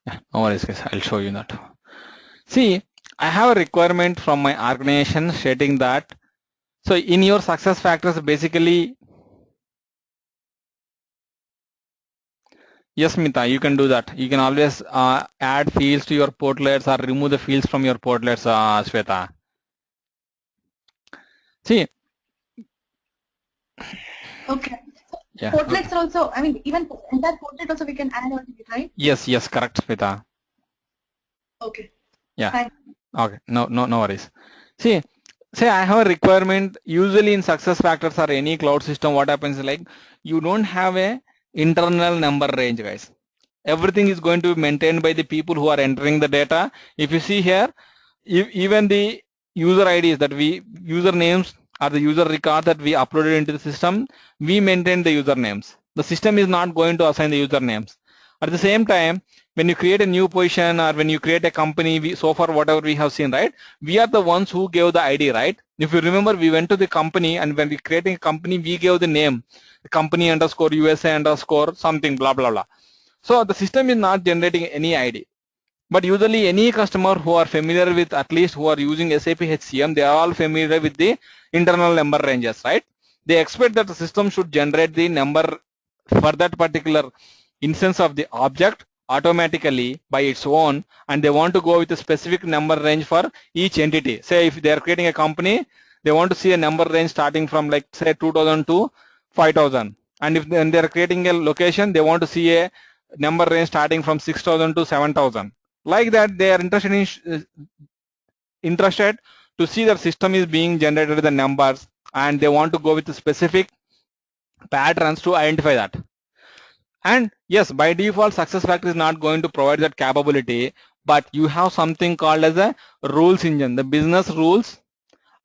Yeah, no worries, guys. I'll show you that. See, I have a requirement from my organization stating that, so in your success factors, basically, yes, Mita, you can do that. You can always add fields to your portlets or remove the fields from your portlets, Shweta. See. Okay. Yeah. Portlets are also, I mean, even entire portlet also we can add on it, right? Yes, correct, Shweta. Okay. Yeah. Thanks. Okay. No worries. See, say I have a requirement. Usually in success factors or any cloud system, what happens is like you don't have a internal number range, guys. Everything is going to be maintained by the people who are entering the data. If you see here, even the user IDs that usernames or the user record that we uploaded into the system, we maintain the usernames. The system is not going to assign the usernames. At the same time, when you create a new position or when you create a company, so far whatever we have seen, right, we are the ones who gave the ID, right? If you remember, we went to the company, and when we creating a company, we gave the name, company _ USA _ something, blah blah blah. So the system is not generating any ID. But usually any customer who are familiar with, at least who are using SAP HCM, they are all familiar with the internal number ranges, right? They expect that the system should generate the number for that particular instance of the object automatically by its own, and they want to go with a specific number range for each entity. Say if they are creating a company, they want to see a number range starting from like say 2000 to 5000, and if when they are creating a location, they want to see a number range starting from 6000 to 7000. Like that, they are interested to see the system is being generated the numbers, and they want to go with the specific patterns to identify that. And yes, by default, SuccessFactors is not going to provide that capability, but you have something called as a rules engine. The business rules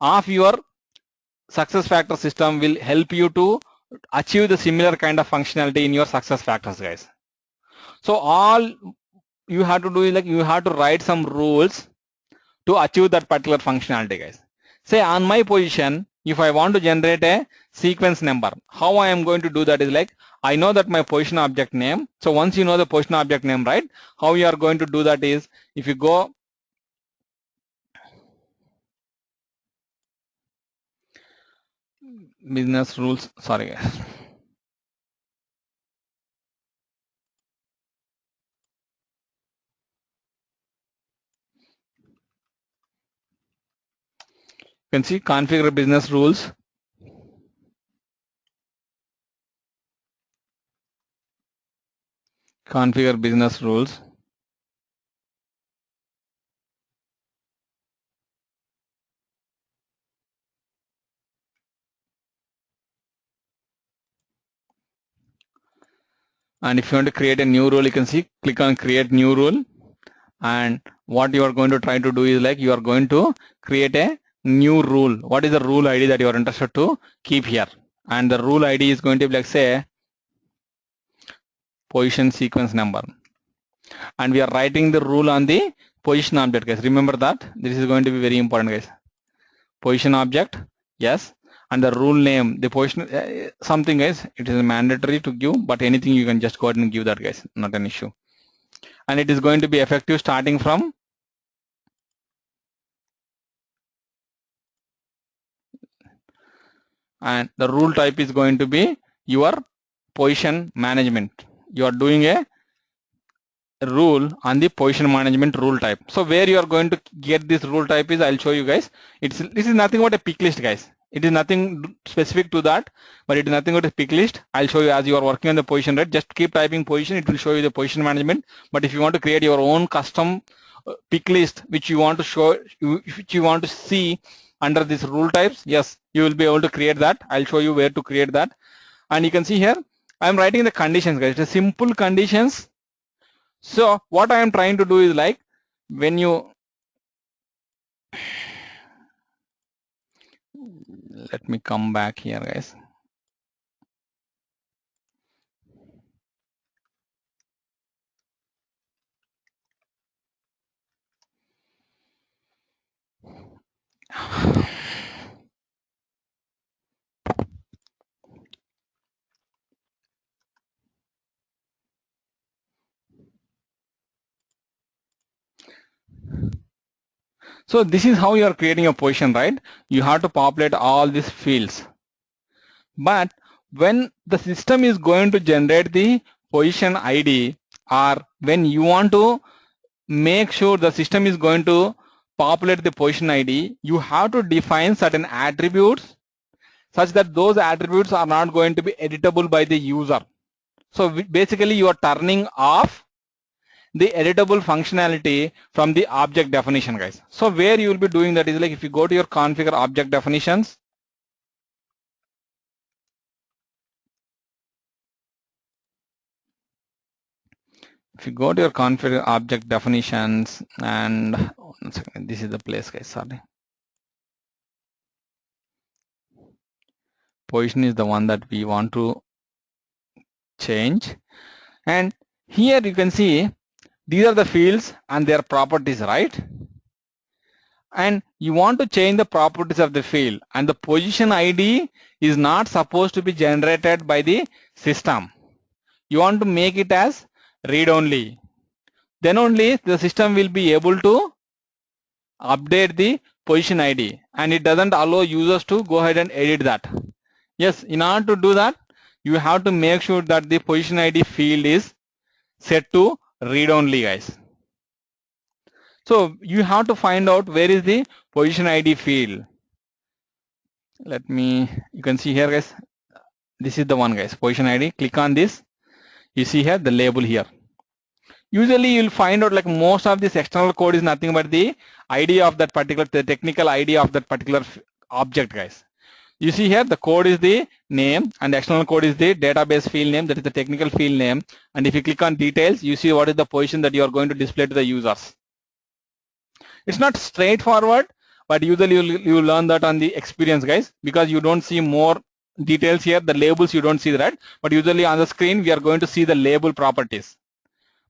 of your SuccessFactors system will help you to achieve the similar kind of functionality in your SuccessFactors, guys. So all you have to do is like you have to write some rules to achieve that particular functionality, guys. Say on my position, if I want to generate a sequence number, how I am going to do that is like, I know that my position object name. So once you know the position object name, right, how you are going to do that is, if you go business rules, sorry guys. You can see configure business rules. Configure business rules. And if you want to create a new rule, you can see, click on create new rule. And what you are going to try to do is like, you are going to create a new rule. What is the rule ID that you are interested to keep here? And the rule ID is going to be like, say, position sequence number. And we are writing the rule on the position object, guys. Remember that. This is going to be very important, guys. Position object, yes. And the rule name, the position, something, guys, it is mandatory to give, but anything you can just go ahead and give that, guys. Not an issue. And it is going to be effective starting from and the rule type is going to be your position management. You are doing a rule on the position management rule type. So where you are going to get this rule type is, I'll show you guys. This is nothing but a pick list, guys. It is nothing specific to that, but it is nothing but a pick list. I'll show you as you are working on the position, right? Just keep typing position, it will show you the position management. But if you want to create your own custom pick list, which you want to show, which you want to see under these rule types, yes, you will be able to create that. I'll show you where to create that. And you can see here, I'm writing the conditions, guys. It's a simple conditions. So what I am trying to do is like, when you, let me come back here, guys. So this is how you are creating a position, right? You have to populate all these fields. But when the system is going to generate the position ID, or when you want to make sure the system is going to populate the position ID, you have to define certain attributes such that those attributes are not going to be editable by the user. So basically you are turning off the editable functionality from the object definition, guys. So where you will be doing that is like, if you go to your configure object definitions, if you go to your configure object definitions, and 1 second, this is the place, guys, sorry. Position is the one that we want to change. And here you can see these are the fields and their properties, right? And you want to change the properties of the field, and the position ID is not supposed to be generated by the system. You want to make it as read only. then only the system will be able to update the position ID, and it doesn't allow users to go ahead and edit that. Yes, in order to do that, you have to make sure that the position ID field is set to read only, guys. So you have to find out where is the position ID field. Let me, you can see here, guys, this is the one, guys, position ID. Click on this. You see here the label here. Usually you'll find out like most of this external code is nothing but the ID of that particular, the technical ID of that particular object, guys. You see here the code is the name and the external code is the database field name, that is the technical field name. And if you click on details, you see what is the position that you are going to display to the users. It's not straightforward, but usually you learn that on the experience, guys, because you don't see more details here. The labels you don't see that, but usually on the screen we are going to see the label properties.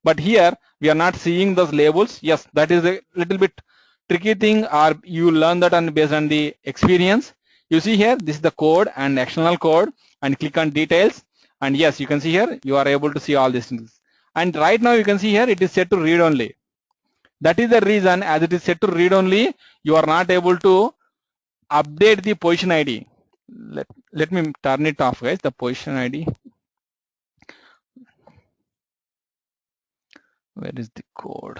But here we are not seeing those labels. Yes, that is a little bit tricky thing, or you learn that on based on the experience. You see here, this is the code and external code, and click on details. And yes, you can see here, you are able to see all these things. And right now you can see here, it is set to read only. That is the reason, as it is set to read only, you are not able to update the position ID. Let me turn it off, guys, the position ID. Where is the code?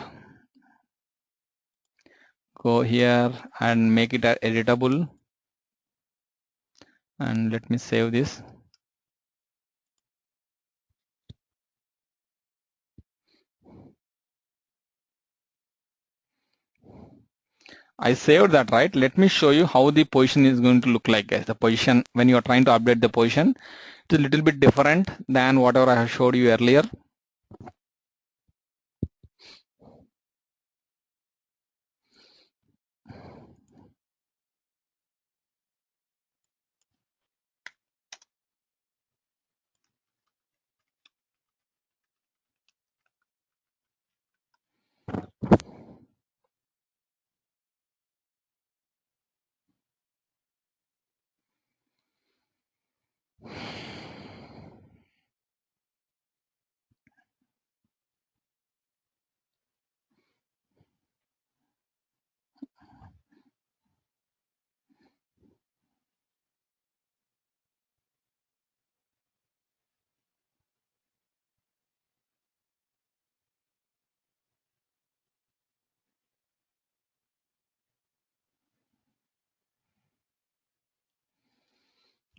Go here and make it editable. And let me save this. I saved that, right? Let me show you how the position is going to look like, guys. The position, when you are trying to update the position, it is a little bit different than whatever I have showed you earlier.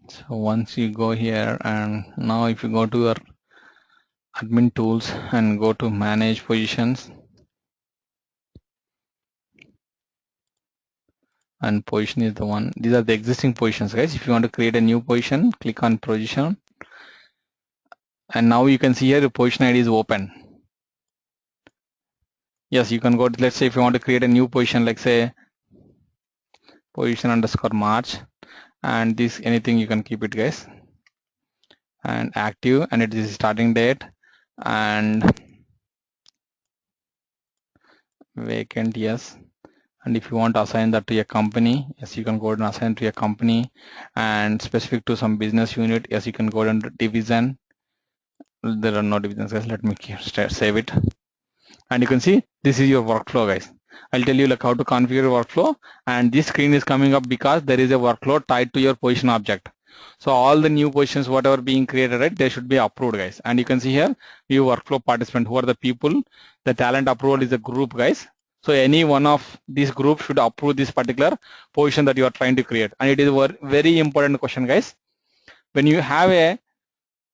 So once you go here, and now if you go to your admin tools and go to manage positions, and position is the one. These are the existing positions, guys. If you want to create a new position, click on position, and now you can see here the position ID is open. Yes, you can go to, let's say if you want to create a new position, like say position underscore March, and this anything you can keep it, guys, and active, and it is starting date and vacant, yes. And if you want to assign that to a company, yes, you can go and assign to a company, and specific to some business unit, yes, you can go under division. There are no divisions, guys. Let me save it, and you can see this is your workflow, guys. I'll tell you like how to configure your workflow, and this screen is coming up because there is a workflow tied to your position object. So all the new positions, whatever being created, right, they should be approved, guys. And you can see here, view workflow participant, who are the people. The talent approval is a group, guys. So any one of these groups should approve this particular position that you are trying to create. And it is a very important question, guys. When you have a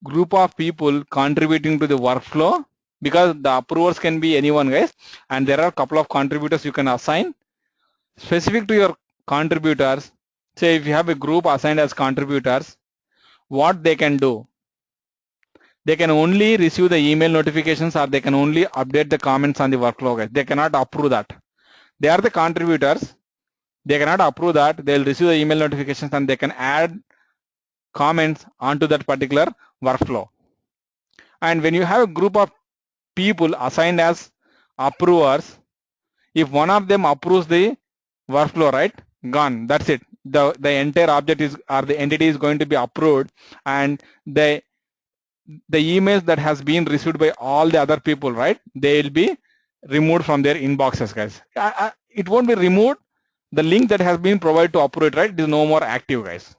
group of people contributing to the workflow, because the approvers can be anyone, guys, and there are a couple of contributors you can assign specific to your contributors. Say if you have a group assigned as contributors, what they can do, they can only receive the email notifications, or they can only update the comments on the workflow, guys. They cannot approve that. They are the contributors, they cannot approve that. They'll receive the email notifications and they can add comments onto that particular workflow. And when you have a group of people assigned as approvers, if one of them approves the workflow, right, gone, that's it. The entire object is, or the entity is going to be approved, and the emails that has been received by all the other people, right, they will be removed from their inboxes, guys. It won't be removed. The link that has been provided to approve it, right, it is no more active, guys.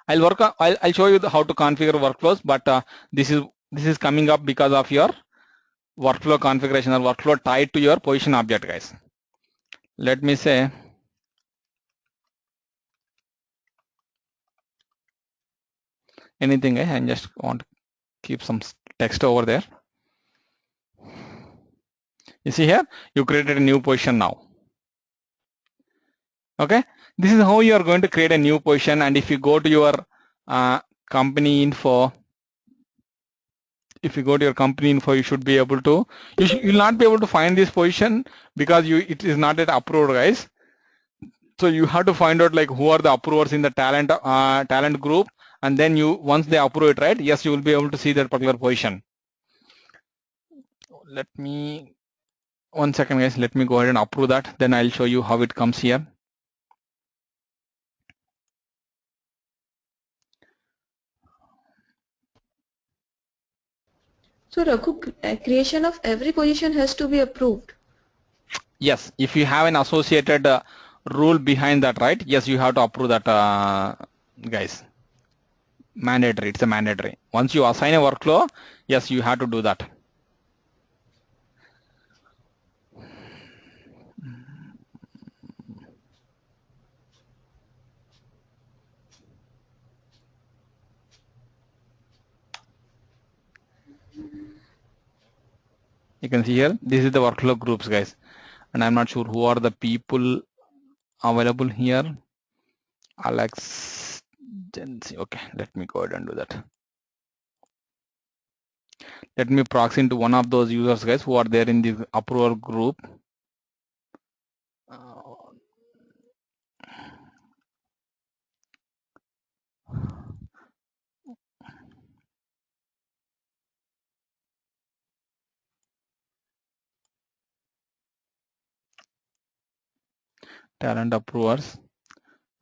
I'll show you how to configure workflows, but this is coming up because of your workflow configuration or workflow tied to your position object, guys. Let me say anything. I just want to keep some text over there. You see here, you created a new position now. Okay, this is how you are going to create a new position. And if you go to your company info, you should be able to. You'll not be able to find this position because it is not yet approved, guys. So you have to find out like who are the approvers in the talent group, and then once they approve it, right? Yes, you will be able to see that particular position. Let me 1 second, guys. Let me go ahead and approve that. Then I'll show you how it comes here. So Raghu, creation of every position has to be approved. Yes, if you have an associated rule behind that, right? Yes, you have to approve that, guys. Mandatory. It's a mandatory. Once you assign a workflow, yes, you have to do that. You can see here, this is the workflow groups, guys, and I'm not sure who are the people available here. Alex, okay, let me go ahead and do that. Let me proxy into one of those users, guys, who are there in the approval group. Talent approvers,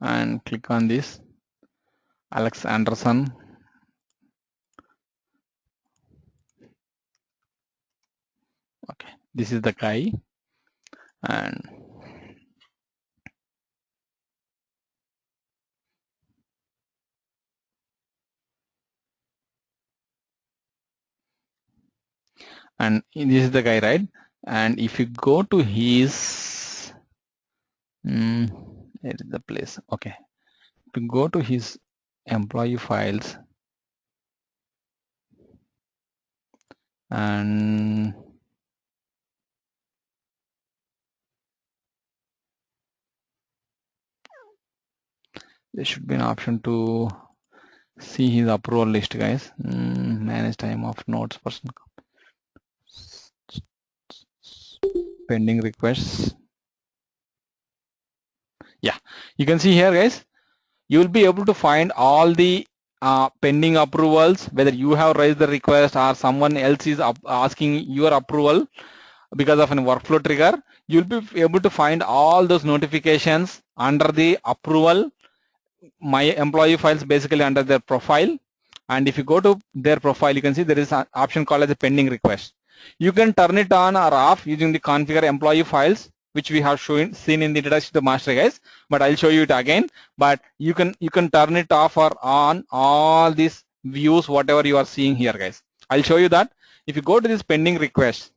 and click on this Alex Anderson. Okay, this is the guy, and this is the guy, right? And if you go to his there is the place. Okay, to go to his employee files, and there should be an option to see his approval list, guys. Manage time of notes person, pending requests. Yeah, you can see here, guys, you will be able to find all the pending approvals, whether you have raised the request or someone else is asking your approval because of a workflow trigger. You'll be able to find all those notifications under the approval, my employee files, basically under their profile. And if you go to their profile, you can see there is an option called as a pending request. You can turn it on or off using the configure employee files, which we have seen in the introduction to master, guys, but I'll show you it again. But you can turn it off or on all these views, whatever you are seeing here, guys. I'll show you that. If you go to this pending request,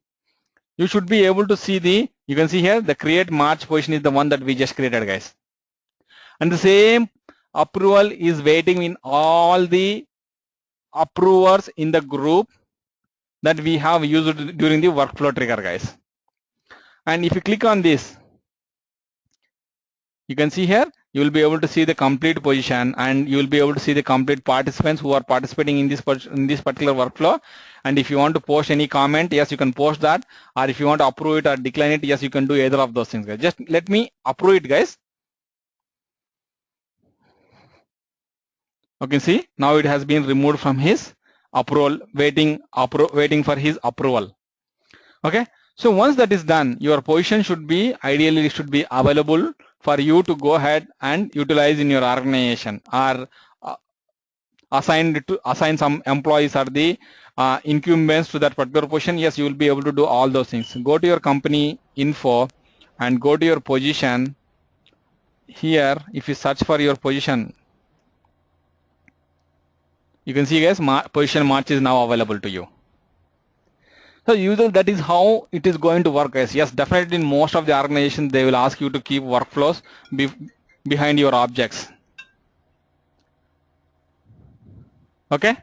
you should be able to see you can see here the create March position is the one that we just created, guys. And the same approval is waiting in all the approvers in the group that we have used during the workflow trigger, guys. And if you click on this, you can see here, you will be able to see the complete position, and you will be able to see the complete participants who are participating in this particular workflow. And if you want to post any comment, yes, you can post that. Or if you want to approve it or decline it, yes, you can do either of those things, guys. Just let me approve it, guys. Okay, see, now it has been removed from his approval, waiting for his approval. Okay, so once that is done, your position should be ideally available for you to go ahead and utilize in your organization, or assign some employees or the incumbents to that particular position, yes, you will be able to do all those things. Go to your company info and go to your position. Here, if you search for your position, you can see, guys, position March is now available to you. So usually that is how it is going to work, guys. Yes, definitely in most of the organizations, they will ask you to keep workflows behind your objects. Okay?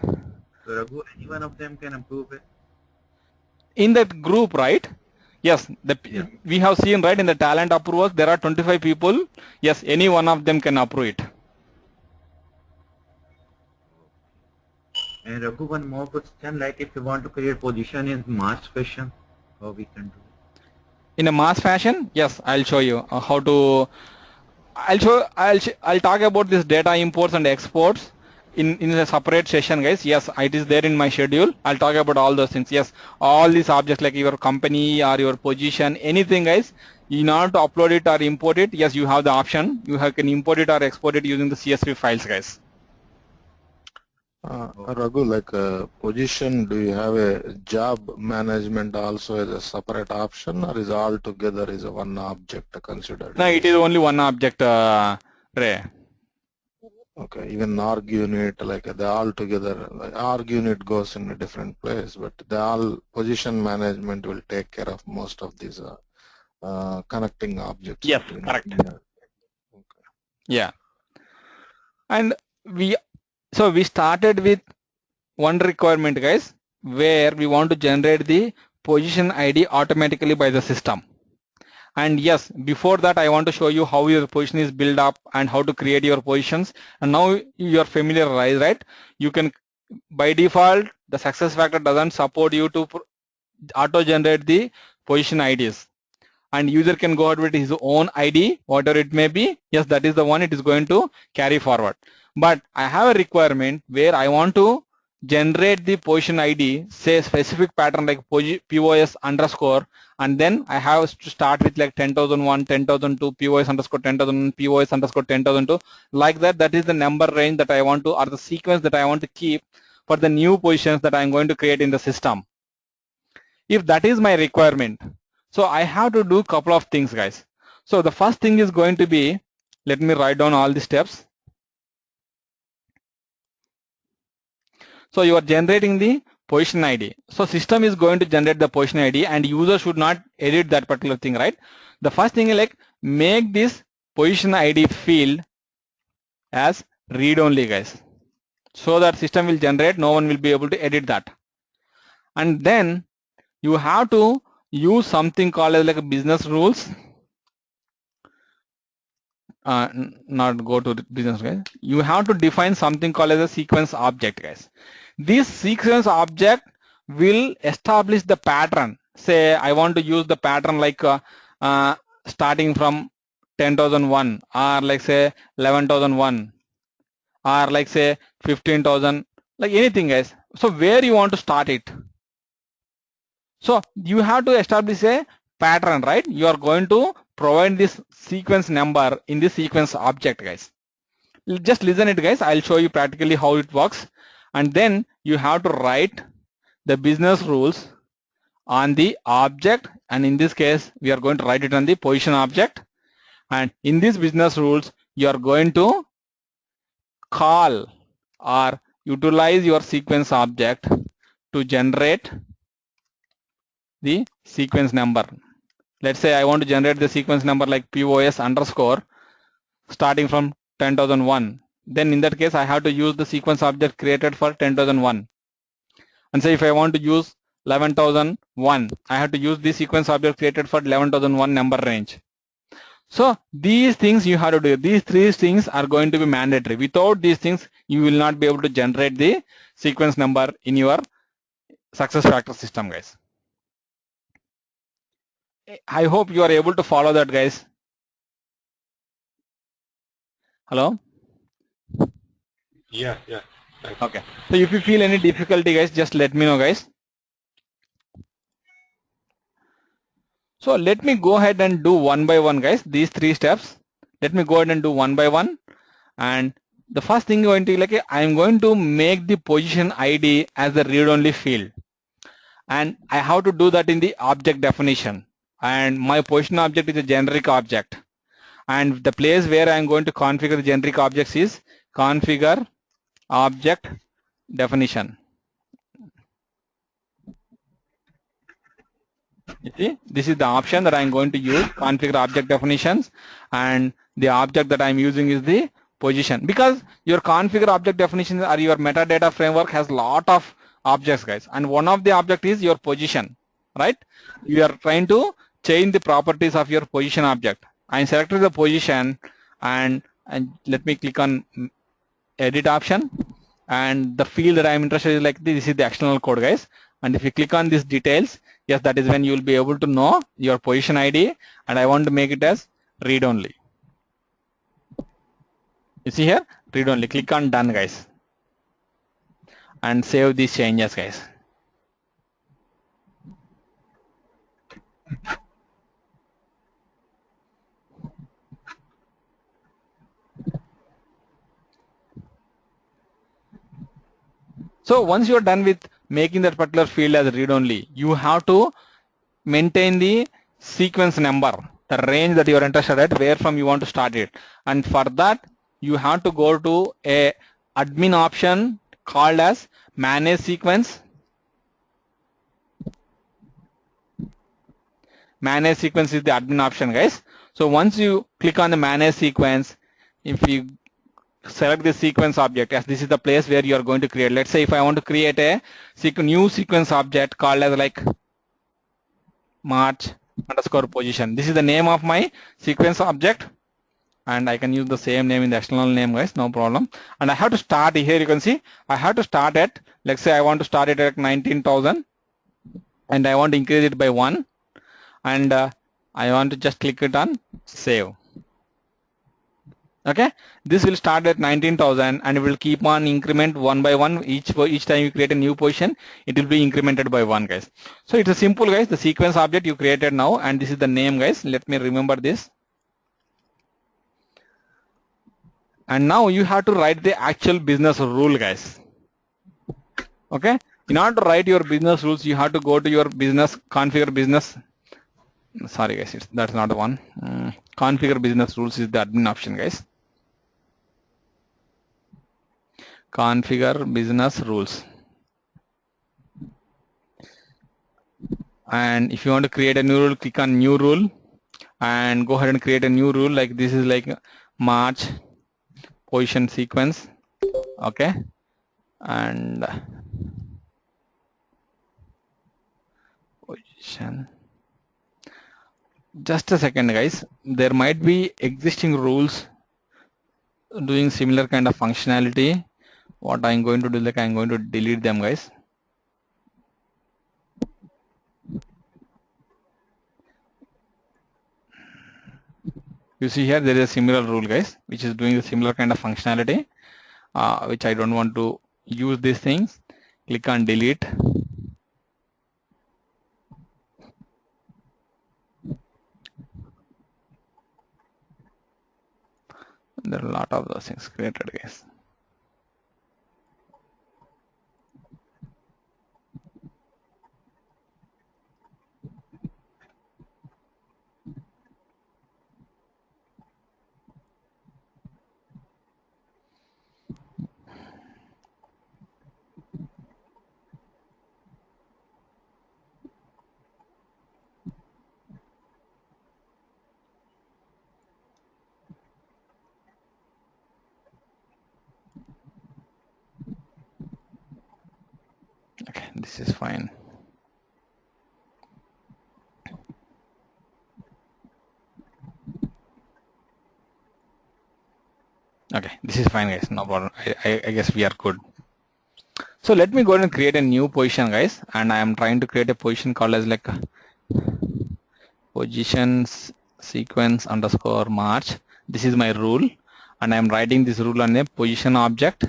So Raghu, any one of them can approve it? In that group, right? Yes, we have seen, right, in the talent approvals, there are 25 people. Yes, any one of them can approve it. And Raghu, one more question, like if you want to create position in mass fashion, how we can do it? In a mass fashion, yes, I'll show you how to. I'll talk about this data imports and exports in a separate session, guys. Yes, it is there in my schedule. I'll talk about all those things. Yes, all these objects like your company or your position, anything, guys. In order to upload it or import it, yes, you have the option. You can import it or export it using the CSV files, guys. Raghu, like position, do you have a job management also as a separate option, or is all together is a one object considered? No, it is only one object, Ray. Okay, even org unit, like they all together, org unit goes in a different place, but the all position management will take care of most of these connecting objects. Yes, correct. Okay. Yeah. And we started with one requirement, guys, where we want to generate the position ID automatically by the system. And yes, before that, I want to show you how your position is built up and how to create your positions. And now you are familiarized, right? You can, by default, the success factor doesn't support you to auto-generate the position IDs. And user can go out with his own ID, whatever it may be. Yes, that is the one it is going to carry forward. But I have a requirement where I want to generate the position ID, say specific pattern like POS underscore, and then I have to start with like 10,001, 10,002, POS underscore 10,001, POS underscore 10,002, like that. That is the number range that I want to, or the sequence that I want to keep for the new positions that I'm going to create in the system. If that is my requirement, so I have to do a couple of things, guys. So the first thing is going to be, let me write down all the steps. So you are generating the position ID. So system is going to generate the position ID and user should not edit that particular thing, right? The first thing is like make this position ID field as read only, guys. So that system will generate, no one will be able to edit that. And then you have to use something called as like a business rules. Not go to business, guys. You have to define something called as a sequence object, guys. This sequence object will establish the pattern. Say I want to use the pattern like starting from 10,001 or like say 11,001 or like say 15,000, like anything, guys. So where you want to start it? So you have to establish a pattern, right? You are going to provide this sequence number in the sequence object, guys. Just listen it, guys. I'll show you practically how it works. And then you have to write the business rules on the object. And in this case, we are going to write it on the position object. And in these business rules, you are going to call or utilize your sequence object to generate the sequence number. Let's say I want to generate the sequence number like POS underscore starting from 10,001. Then in that case, I have to use the sequence object created for 10,001. And say if I want to use 11,001, I have to use the sequence object created for 11,001 number range. So these things you have to do. These three things are going to be mandatory. Without these things, you will not be able to generate the sequence number in your success factor system, guys. I hope you are able to follow that, guys. Hello? Yeah. Thanks. Okay. So if you feel any difficulty, guys, just let me know, guys. So let me go ahead and do one by one, guys. These three steps. Let me go ahead and do one by one. And the first thing going to like I am going to make the position ID as the read-only field, and I have to do that in the object definition, and my position object is a generic object, and the place where I am going to configure the generic objects is configure object definition. You see, this is the option that I'm going to use, configure object definitions, and the object that I'm using is the position, because your configure object definitions or your metadata framework has lot of objects, guys, and one of the object is your position, right? You are trying to change the properties of your position object. I selected the position, and let me click on edit option, and the field that I'm interested in is like this is the external code, guys. And if you click on these details, yes, that is when you will be able to know your position ID, and I want to make it as read only. You see here, read only. Click on done, guys, and save these changes, guys. So once you're done with making that particular field as read only, you have to maintain the sequence number, the range that you are interested at, where from you want to start it. And for that, you have to go to a admin option called as manage sequence. Manage sequence is the admin option, guys. So once you click on the manage sequence, if you select the sequence object, as this is the place where you are going to create. Let's say if I want to create a new sequence object called as like March underscore position. This is the name of my sequence object, and I can use the same name in the external name, guys, no problem. And I have to start here. You can see I have to start at, let's say I want to start it at 19,000, and I want to increase it by 1, and I want to just click it on save. Okay, this will start at 19,000 and it will keep on increment one by one. Each time you create a new position, it will be incremented by 1, guys. So it's a simple, guys, the sequence object you created now, and this is the name, guys. Let me remember this. And now you have to write the actual business rule, guys. Okay, in order to write your business rules, you have to go to your business, configure business. Sorry, guys, that's not the one. Configure business rules is the admin option, guys. Configure business rules, and if you want to create a new rule, click on new rule and go ahead and create a new rule. Like this is like March position sequence. Okay, and position. Just a second, guys, there might be existing rules doing similar kind of functionality. What I'm going to do, like I'm going to delete them, guys. You see here there is a similar rule, guys, which is doing a similar kind of functionality, which I don't want to use these things. Click on delete. There are a lot of those things created, guys. Okay, this is fine. Okay, this is fine, guys, no problem. I guess we are good. So let me go ahead and create a new position, guys, and I am trying to create a position called as like positions sequence underscore March. This is my rule, and I am writing this rule on a position object,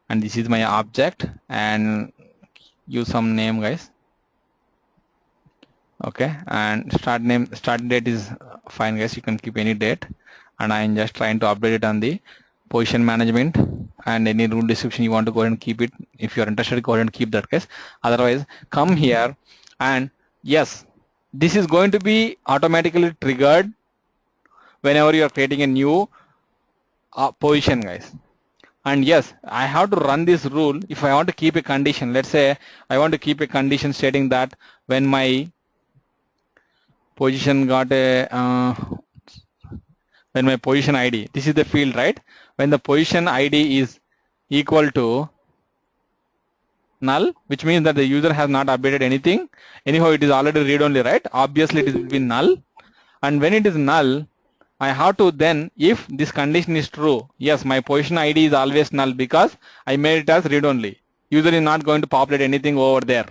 and this is my object, and use some name, guys. Okay, and start date is fine, guys, you can keep any date, and I am just trying to update it on the position management, and any rule description you want to go ahead and keep it. If you are interested, go ahead and keep that, guys. Otherwise, come here, and yes, this is going to be automatically triggered whenever you are creating a new position, guys. And yes, I have to run this rule if I want to keep a condition. Let's say I want to keep a condition stating that when my position got a when my position ID, this is the field, right? When the position ID is equal to null, which means that the user has not updated anything. Anyhow, it is already read only, right? Obviously, it will be null. And when it is null, I have to then, if this condition is true, yes, my position ID is always null because I made it as read only. User is not going to populate anything over there.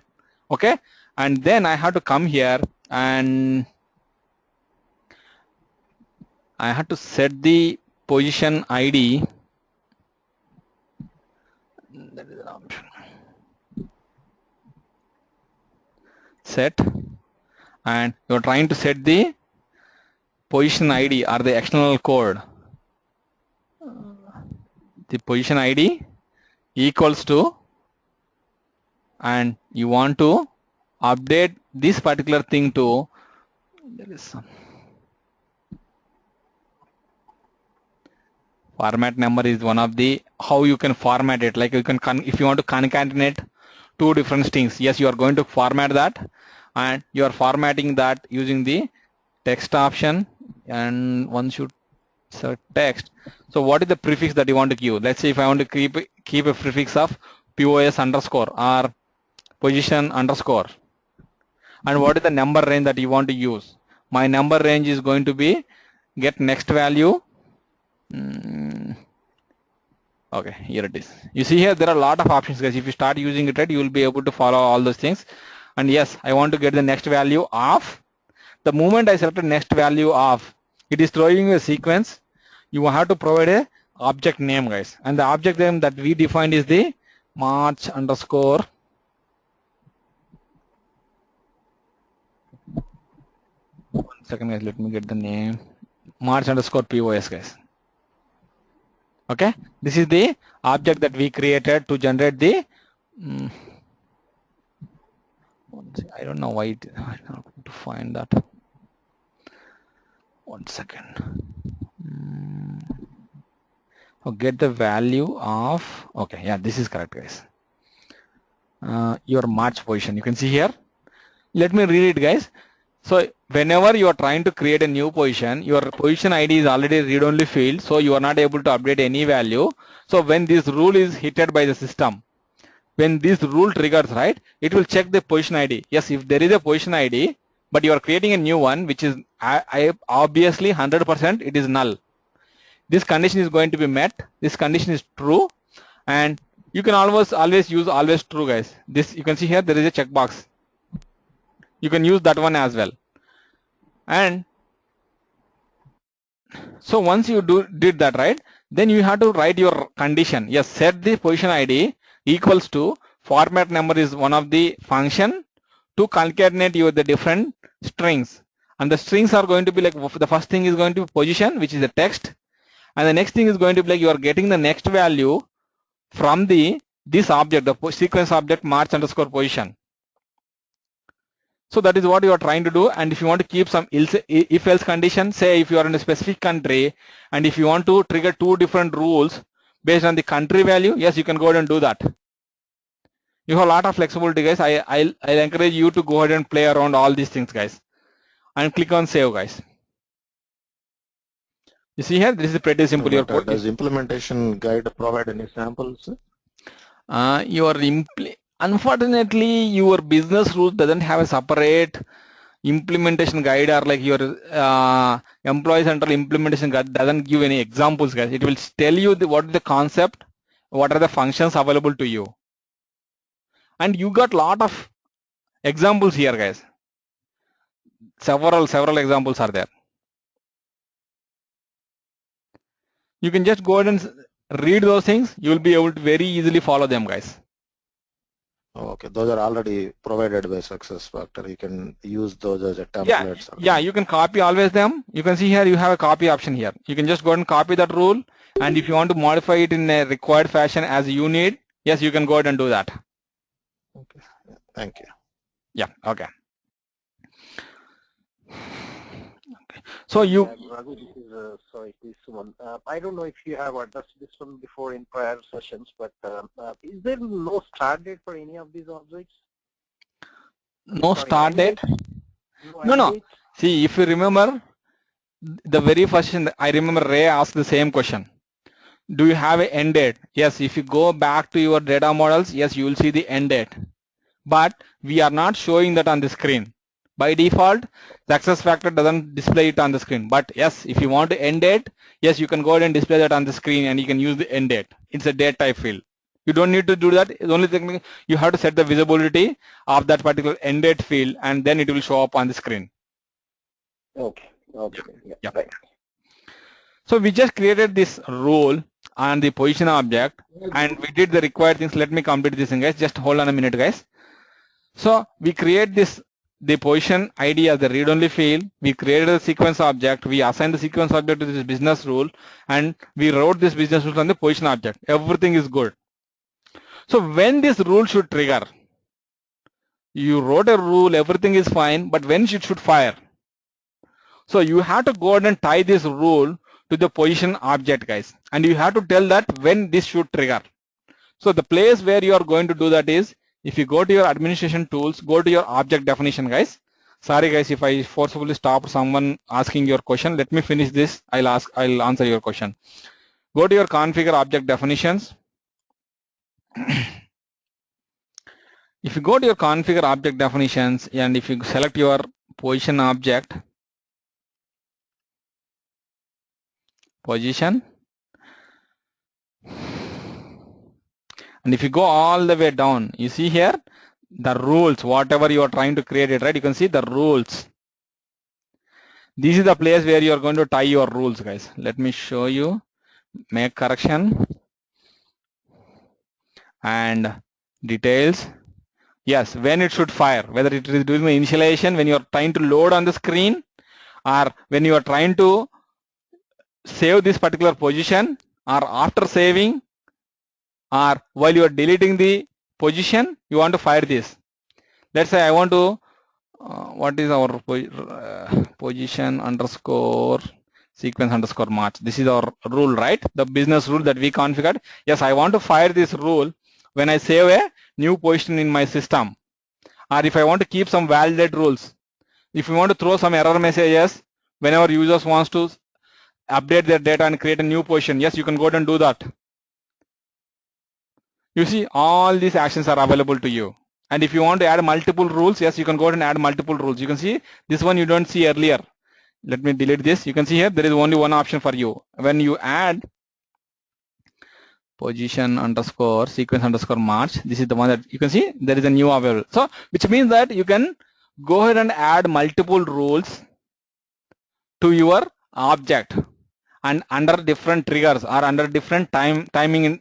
Okay? And then I have to come here and I have to set the position ID. That is an option. Set, and you're trying to set the position ID or the external code. The position ID equals to, and you want to update this particular thing to, there is some format number is one of the, how you can format it, like you can, if you want to concatenate two different strings, yes, you are going to format that, and you are formatting that using the text option, and once you set text, so what is the prefix that you want to give? Let's say if I want to keep a prefix of POS underscore or position underscore, and what is the number range that you want to use? My number range is going to be get next value. Okay, here it is. You see here there are a lot of options, guys. If you start using it right, you will be able to follow all those things. And yes, I want to get the next value of. The moment I select the next value of, it is throwing you a sequence. You have to provide a object name, guys, and the object name that we defined is the March underscore. One second, guys. Let me get the name. March underscore POS, guys. Okay, this is the object that we created to generate the. I don't know why I don't know to find that. One second. Oh, get the value of. Okay, yeah, this is correct, guys. Your March position. You can see here. Let me read it, guys. So whenever you are trying to create a new position, your position ID is already read-only field, so you are not able to update any value. So when this rule is hitted by the system, when this rule triggers, right, it will check the position ID. Yes, if there is a position ID, but you are creating a new one, which is obviously 100%, it is null. This condition is going to be met. This condition is true, and you can always use always true, guys. This you can see here there is a checkbox. You can use that one as well. And so once you did that, right, then you have to write your condition. Yes, set the position ID equals to format number is one of the function to concatenate the different strings. And the strings are going to be like, the first thing is going to be position, which is the text. And the next thing is going to be like you are getting the next value from this object, the sequence object March underscore position. So that is what you are trying to do. And if you want to keep some if else condition, say if you are in a specific country and if you want to trigger two different rules based on the country value, yes, you can go ahead and do that. You have a lot of flexibility, guys. I'll encourage you to go ahead and play around all these things, guys, and click on save, guys. You see here, this is pretty simple. Does implementation guide provide any samples? Unfortunately, your business rules doesn't have a separate implementation guide, or like your employee central implementation guide doesn't give any examples, guys. It will tell you what is the concept, what are the functions available to you, and you got lot of examples here, guys. Several examples are there. You can just go ahead and read those things. You will be able to very easily follow them, guys. Okay, those are already provided by Success Factor. You can use those as a Yeah, templates. yeah, you can copy always them. You can see here you have a copy option here. You can just go and copy that rule, and if you want to modify it in a required fashion as you need, yes, you can go ahead and do that. Okay, thank you. Yeah, okay. So you. Raghu, this is sorry, please, Suman. I don't know if you have addressed this one before in prior sessions, but is there no start date for any of these objects? No Sorry, start end date? No No, end no. date? See, if you remember, the very first question, I remember Ray asked the same question. Do you have an end date? Yes, if you go back to your data models, yes, you will see the end date. But we are not showing that on the screen. By default, Success Factor doesn't display it on the screen. But yes, if you want to end date, yes, you can go ahead and display that on the screen and you can use the end date. It's a date type field. You don't need to do that. The only thing you have to set the visibility of that particular end date field and then it will show up on the screen. Okay. Okay. Yeah. Right. So we just created this rule on the position object and we did the required things. Let me complete this thing, guys. Just hold on a minute, guys. So we create the position ID as the read-only field. We created a sequence object. We assigned the sequence object to this business rule, and we wrote this business rule on the position object. Everything is good. So when this rule should trigger, you wrote a rule, everything is fine, but when it should fire? So you have to go ahead and tie this rule to the position object, guys, and you have to tell that when this should trigger. So the place where you are going to do that is, if you go to your administration tools, go to your object definition, guys. Sorry, guys, if I forcefully stop someone asking your question, let me finish this. I'll answer your question. Go to your configure object definitions. If you go to your configure object definitions and if you select your position object, position, and if you go all the way down, you see here the rules, whatever you are trying to create it, right? You can see the rules. This is the place where you are going to tie your rules, guys. Let me show you. Make correction and details. Yes, when it should fire, whether it is doing the initialization when you are trying to load on the screen or when you are trying to save this particular position or after saving or while you are deleting the position, you want to fire this. Let's say I want to, what is our position underscore sequence underscore match. This is our rule, right? The business rule that we configured. Yes, I want to fire this rule when I save a new position in my system. Or if I want to keep some valid rules. If you want to throw some error messages whenever users wants to update their data and create a new position, yes, you can go ahead and do that. You see, all these actions are available to you. And if you want to add multiple rules, yes, you can go ahead and add multiple rules. You can see this one you don't see earlier. Let me delete this. You can see here there is only one option for you. When you add position underscore sequence underscore match, this is the one that you can see there is a new available. So which means that you can go ahead and add multiple rules to your object and under different triggers or under different timing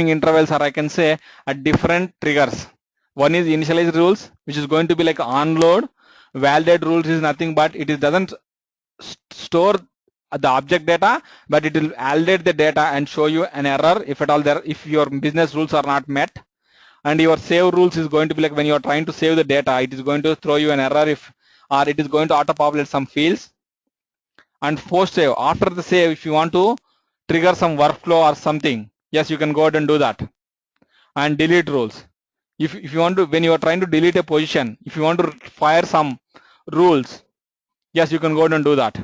intervals, or I can say at different triggers. One is initialize rules, which is going to be like onload. Validate rules is nothing but it doesn't store the object data, but it will validate the data and show you an error if at all there, if your business rules are not met. And your save rules is going to be like when you are trying to save the data, it is going to throw you an error if, or it is going to auto populate some fields. And post save, after the save, if you want to trigger some workflow or something, yes, you can go ahead and do that. And delete rules. If you want to, when you are trying to delete a position, if you want to fire some rules, yes, you can go ahead and do that.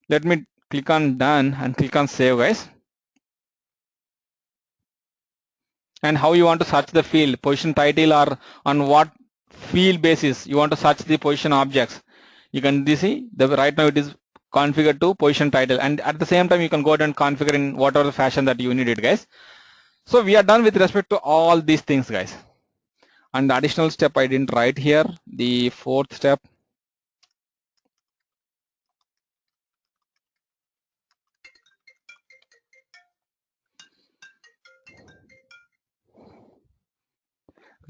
Let me click on done and click on save, guys. And how you want to search the field, position title, or on what field basis you want to search the position objects. You can see the right now it is configured to position title, and at the same time you can go ahead and configure in whatever the fashion that you need it, guys. So we are done with respect to all these things, guys. And the additional step I didn't write here, the fourth step.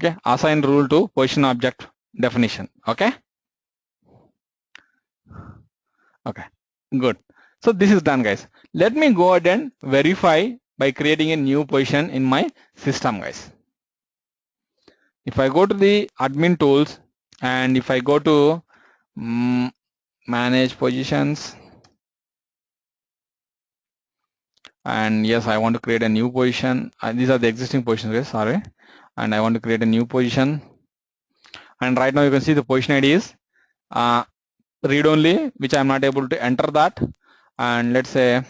Okay, assign rule to position object definition. Okay. Okay, good. So this is done, guys. Let me go ahead and verify by creating a new position in my system, guys. If I go to the admin tools and if I go to manage positions, and yes, I want to create a new position. These are the existing positions, guys, sorry. And I want to create a new position. And right now you can see the position ID is read only, which I'm not able to enter that. And let's say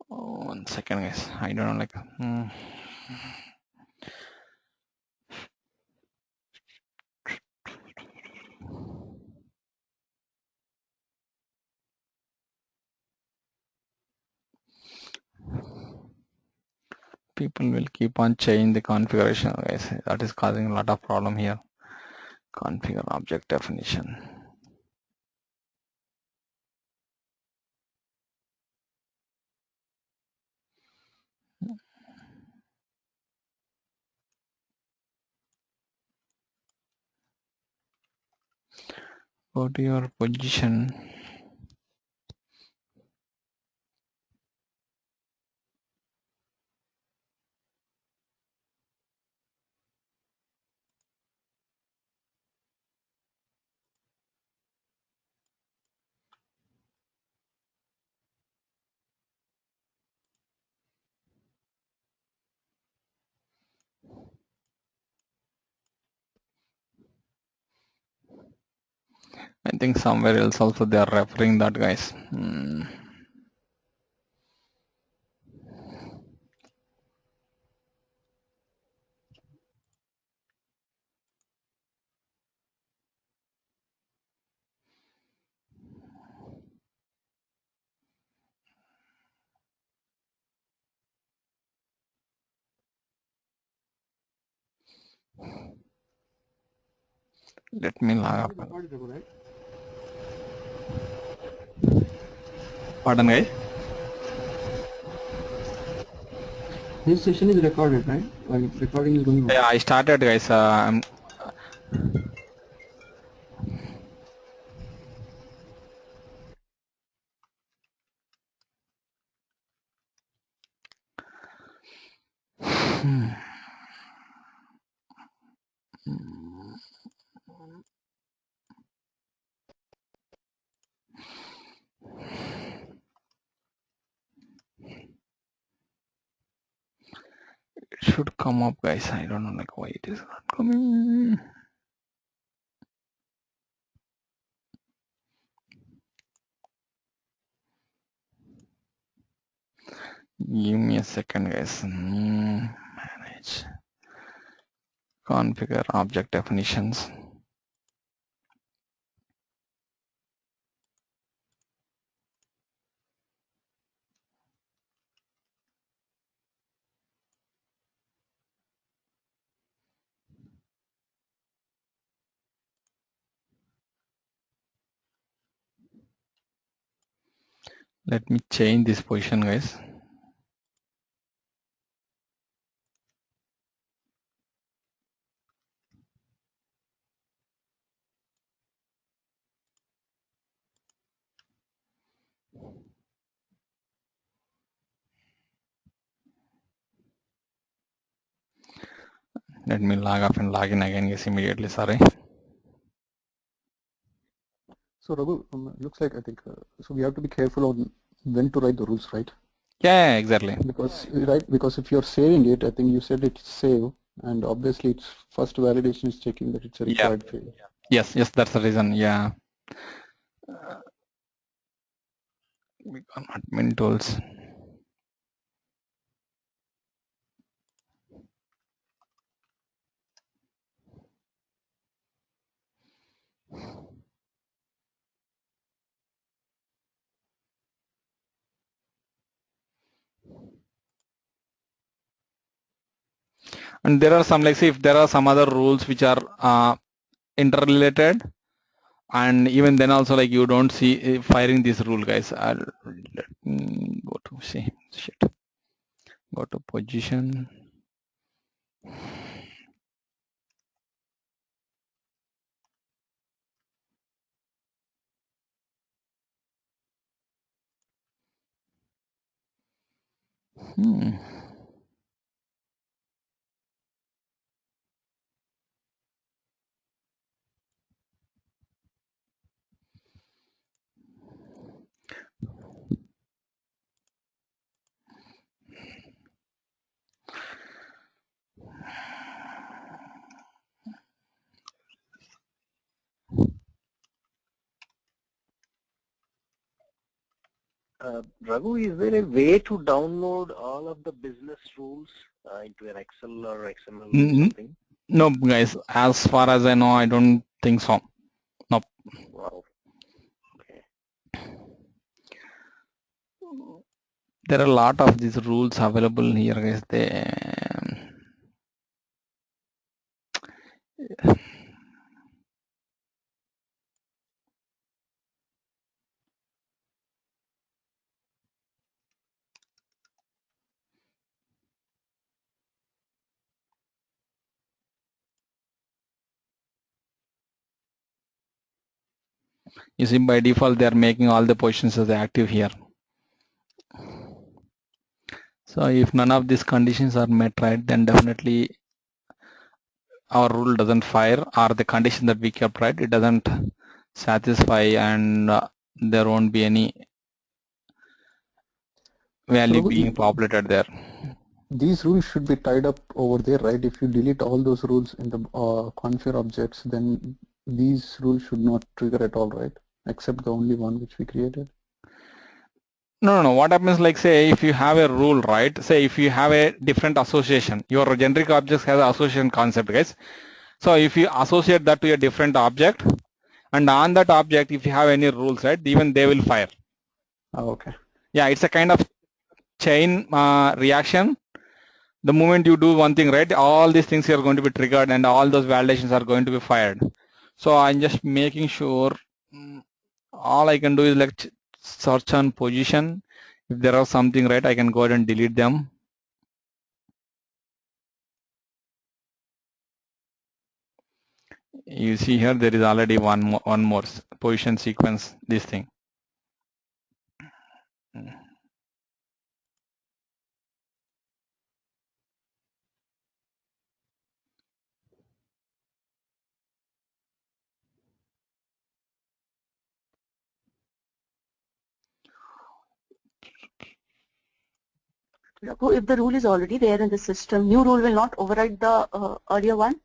oh, 1 second, guys. I don't know, like people will keep on changing the configuration, guys. That is causing a lot of problem here. Configure object definition. Go to your position. I think somewhere else also they are referring that, guys. Let me log up. Pardon, guys? This session is recorded, right? Like recording is going on. Yeah, I started, guys. It should come up, guys. I don't know like why it is not coming. Give me a second, guys. Manage. Configure object definitions. Let me change this position, guys. Let me log off and log in again, guys, immediately. Sorry. So Raghu, looks like I think so we have to be careful on when to write the rules, right? Yeah, exactly. Because if you're saving it, I think you said it's save, and obviously it's first validation is checking that it's a required field. Yes, that's the reason. Yeah. Admin tools. And there are some, like say if there are some other rules which are interrelated, and even then also like you don't see firing this rule, guys. Let me go to see shit. Go to position. Raghu, is there a way to download all of the business rules into an Excel or XML or something? No, guys. As far as I know, I don't think so. No. Wow. Okay. There are a lot of these rules available here, guys. You see, by default, they are making all the positions as active here. So if none of these conditions are met, right, then definitely our rule doesn't fire, or the condition that we kept, right, it doesn't satisfy, and there won't be any value being populated there. These rules should be tied up over there, right? If you delete all those rules in the configure objects, then these rules should not trigger at all, right? Except the only one which we created. No. What happens, like say if you have a rule, right? Say if you have a different association, your generic objects has an association concept, guys. So if you associate that to a different object, and on that object, if you have any rules, right, even they will fire. Oh, okay. Yeah, it's a kind of chain reaction. The moment you do one thing, right, all these things are going to be triggered, and all those validations are going to be fired. So I'm just making sure. All I can do is like search on position. If there are something, right, I can go ahead and delete them. You see here there is already one more position sequence, this thing. Raghu, if the rule is already there in the system, new rule will not override the earlier one?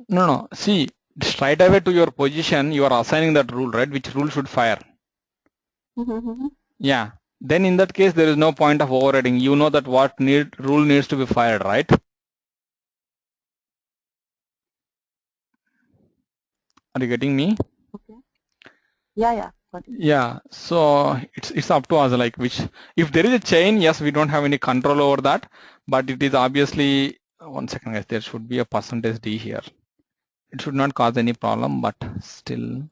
No. See, straight away to your position, you are assigning that rule, right, which rule should fire. Yeah. Then in that case, there is no point of overriding. You know that what rule needs to be fired, right? Are you getting me? Okay. Yeah. Got it. Yeah. So it's up to us, like which, if there is a chain, yes, we don't have any control over that, but it is obviously, one second, guys, there should be a percentage D here. It should not cause any problem, but still.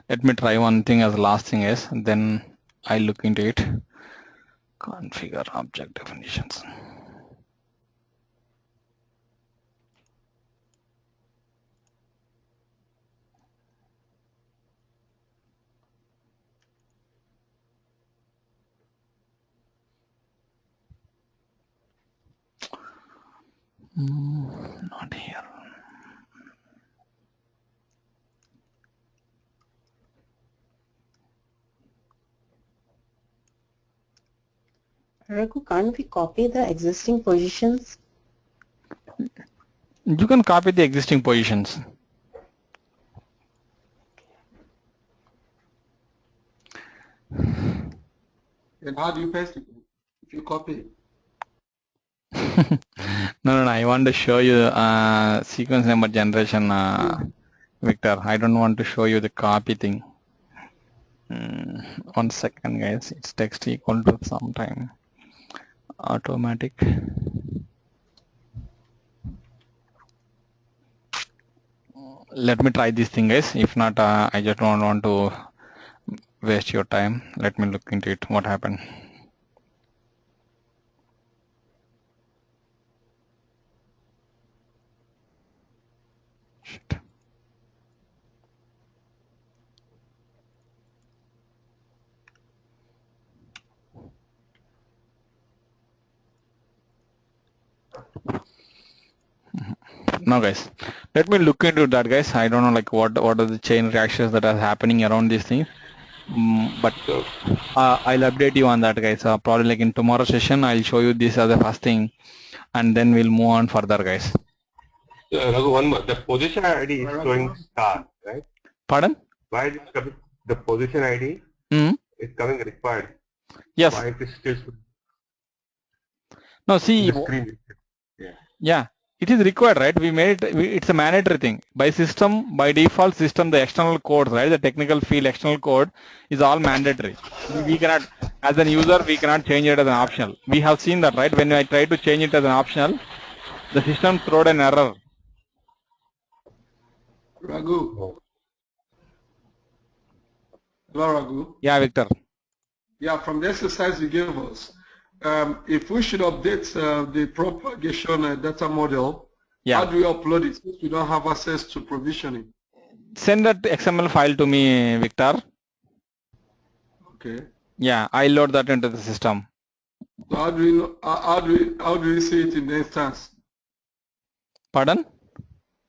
Let me try one thing as last thing is, then I look into it. Configure object definitions. Not here. Raghu, can't we copy the existing positions? You can copy the existing positions. And how do you paste it if you copy? No, I want to show you sequence number generation, Victor. I don't want to show you the copy thing. 1 second, guys. It's text equal to sometime automatic. Let me try this thing, guys. If not, I just don't want to waste your time. Let me look into it. What happened? Shit. No, guys. Let me look into that, guys. I don't know like what are the chain reactions that are happening around this thing. But I'll update you on that, guys. Probably like in tomorrow's session, I'll show you this as the first thing, and then we'll move on further, guys. Raghu, one more. The position ID is showing star, right? Pardon? Why is it coming? The position ID is coming required. Yes. Why it is still no, see. the screen? Yeah. It is required, right? We made it, it's a mandatory thing. By default system, the external code, right? The technical field external code is all mandatory. We cannot, as an user, we cannot change it as an optional. We have seen that, right? When I try to change it as an optional, the system throws an error. Raghu. Hello, Raghu. Yeah, Victor. Yeah, from the exercise you gave us, if we should update the propagation data model, how do we upload it since we don't have access to provisioning? Send that XML file to me, Victor. Okay. Yeah, I load that into the system. So how do we know, how do we see it in the instance? Pardon?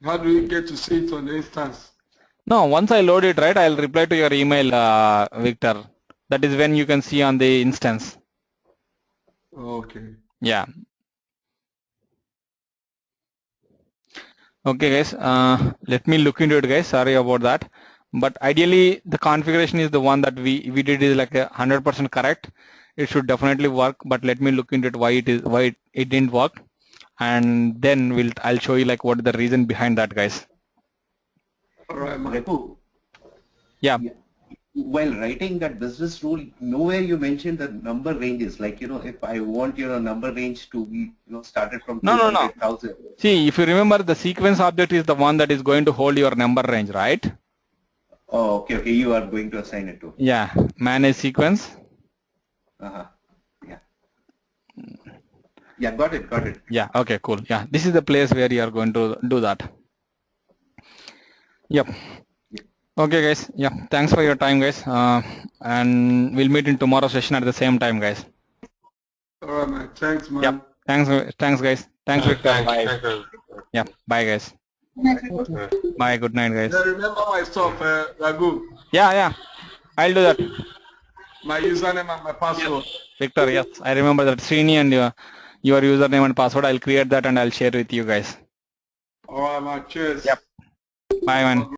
How do we get to see it on the instance? No, once I load it, right, I'll reply to your email, Victor. That is when you can see on the instance. Okay. Yeah. Okay, guys. Let me look into it, guys. Sorry about that. But ideally, the configuration is the one that we did is like 100% correct. It should definitely work. But let me look into it why it didn't work, and then I'll show you like what is the reason behind that, guys. All right, Raghu. Yeah. While writing that business rule, nowhere you mentioned the number ranges. Like, if I want, number range to be, started from 200,000. No. See, if you remember, the sequence object is the one that is going to hold your number range, right? Oh, okay. You are going to assign it to. Yeah. Manage sequence. Yeah. Yeah, got it. Yeah. Okay, cool. Yeah. This is the place where you are going to do that. Yep. Okay, guys. Yeah. Thanks for your time, guys. And we'll meet in tomorrow's session at the same time, guys. All right, man. Thanks, man. Yep. Thanks, guys. Thanks, Victor. Bye. Yeah. Bye, guys. Bye. Good night, guys. Yeah, remember my stuff, Raghu. Yeah. I'll do that. My username and my password. Victor, yes. I remember that. Srini and your username and password. I'll create that and I'll share with you guys. All right, man. Cheers. Yep. Bye, man.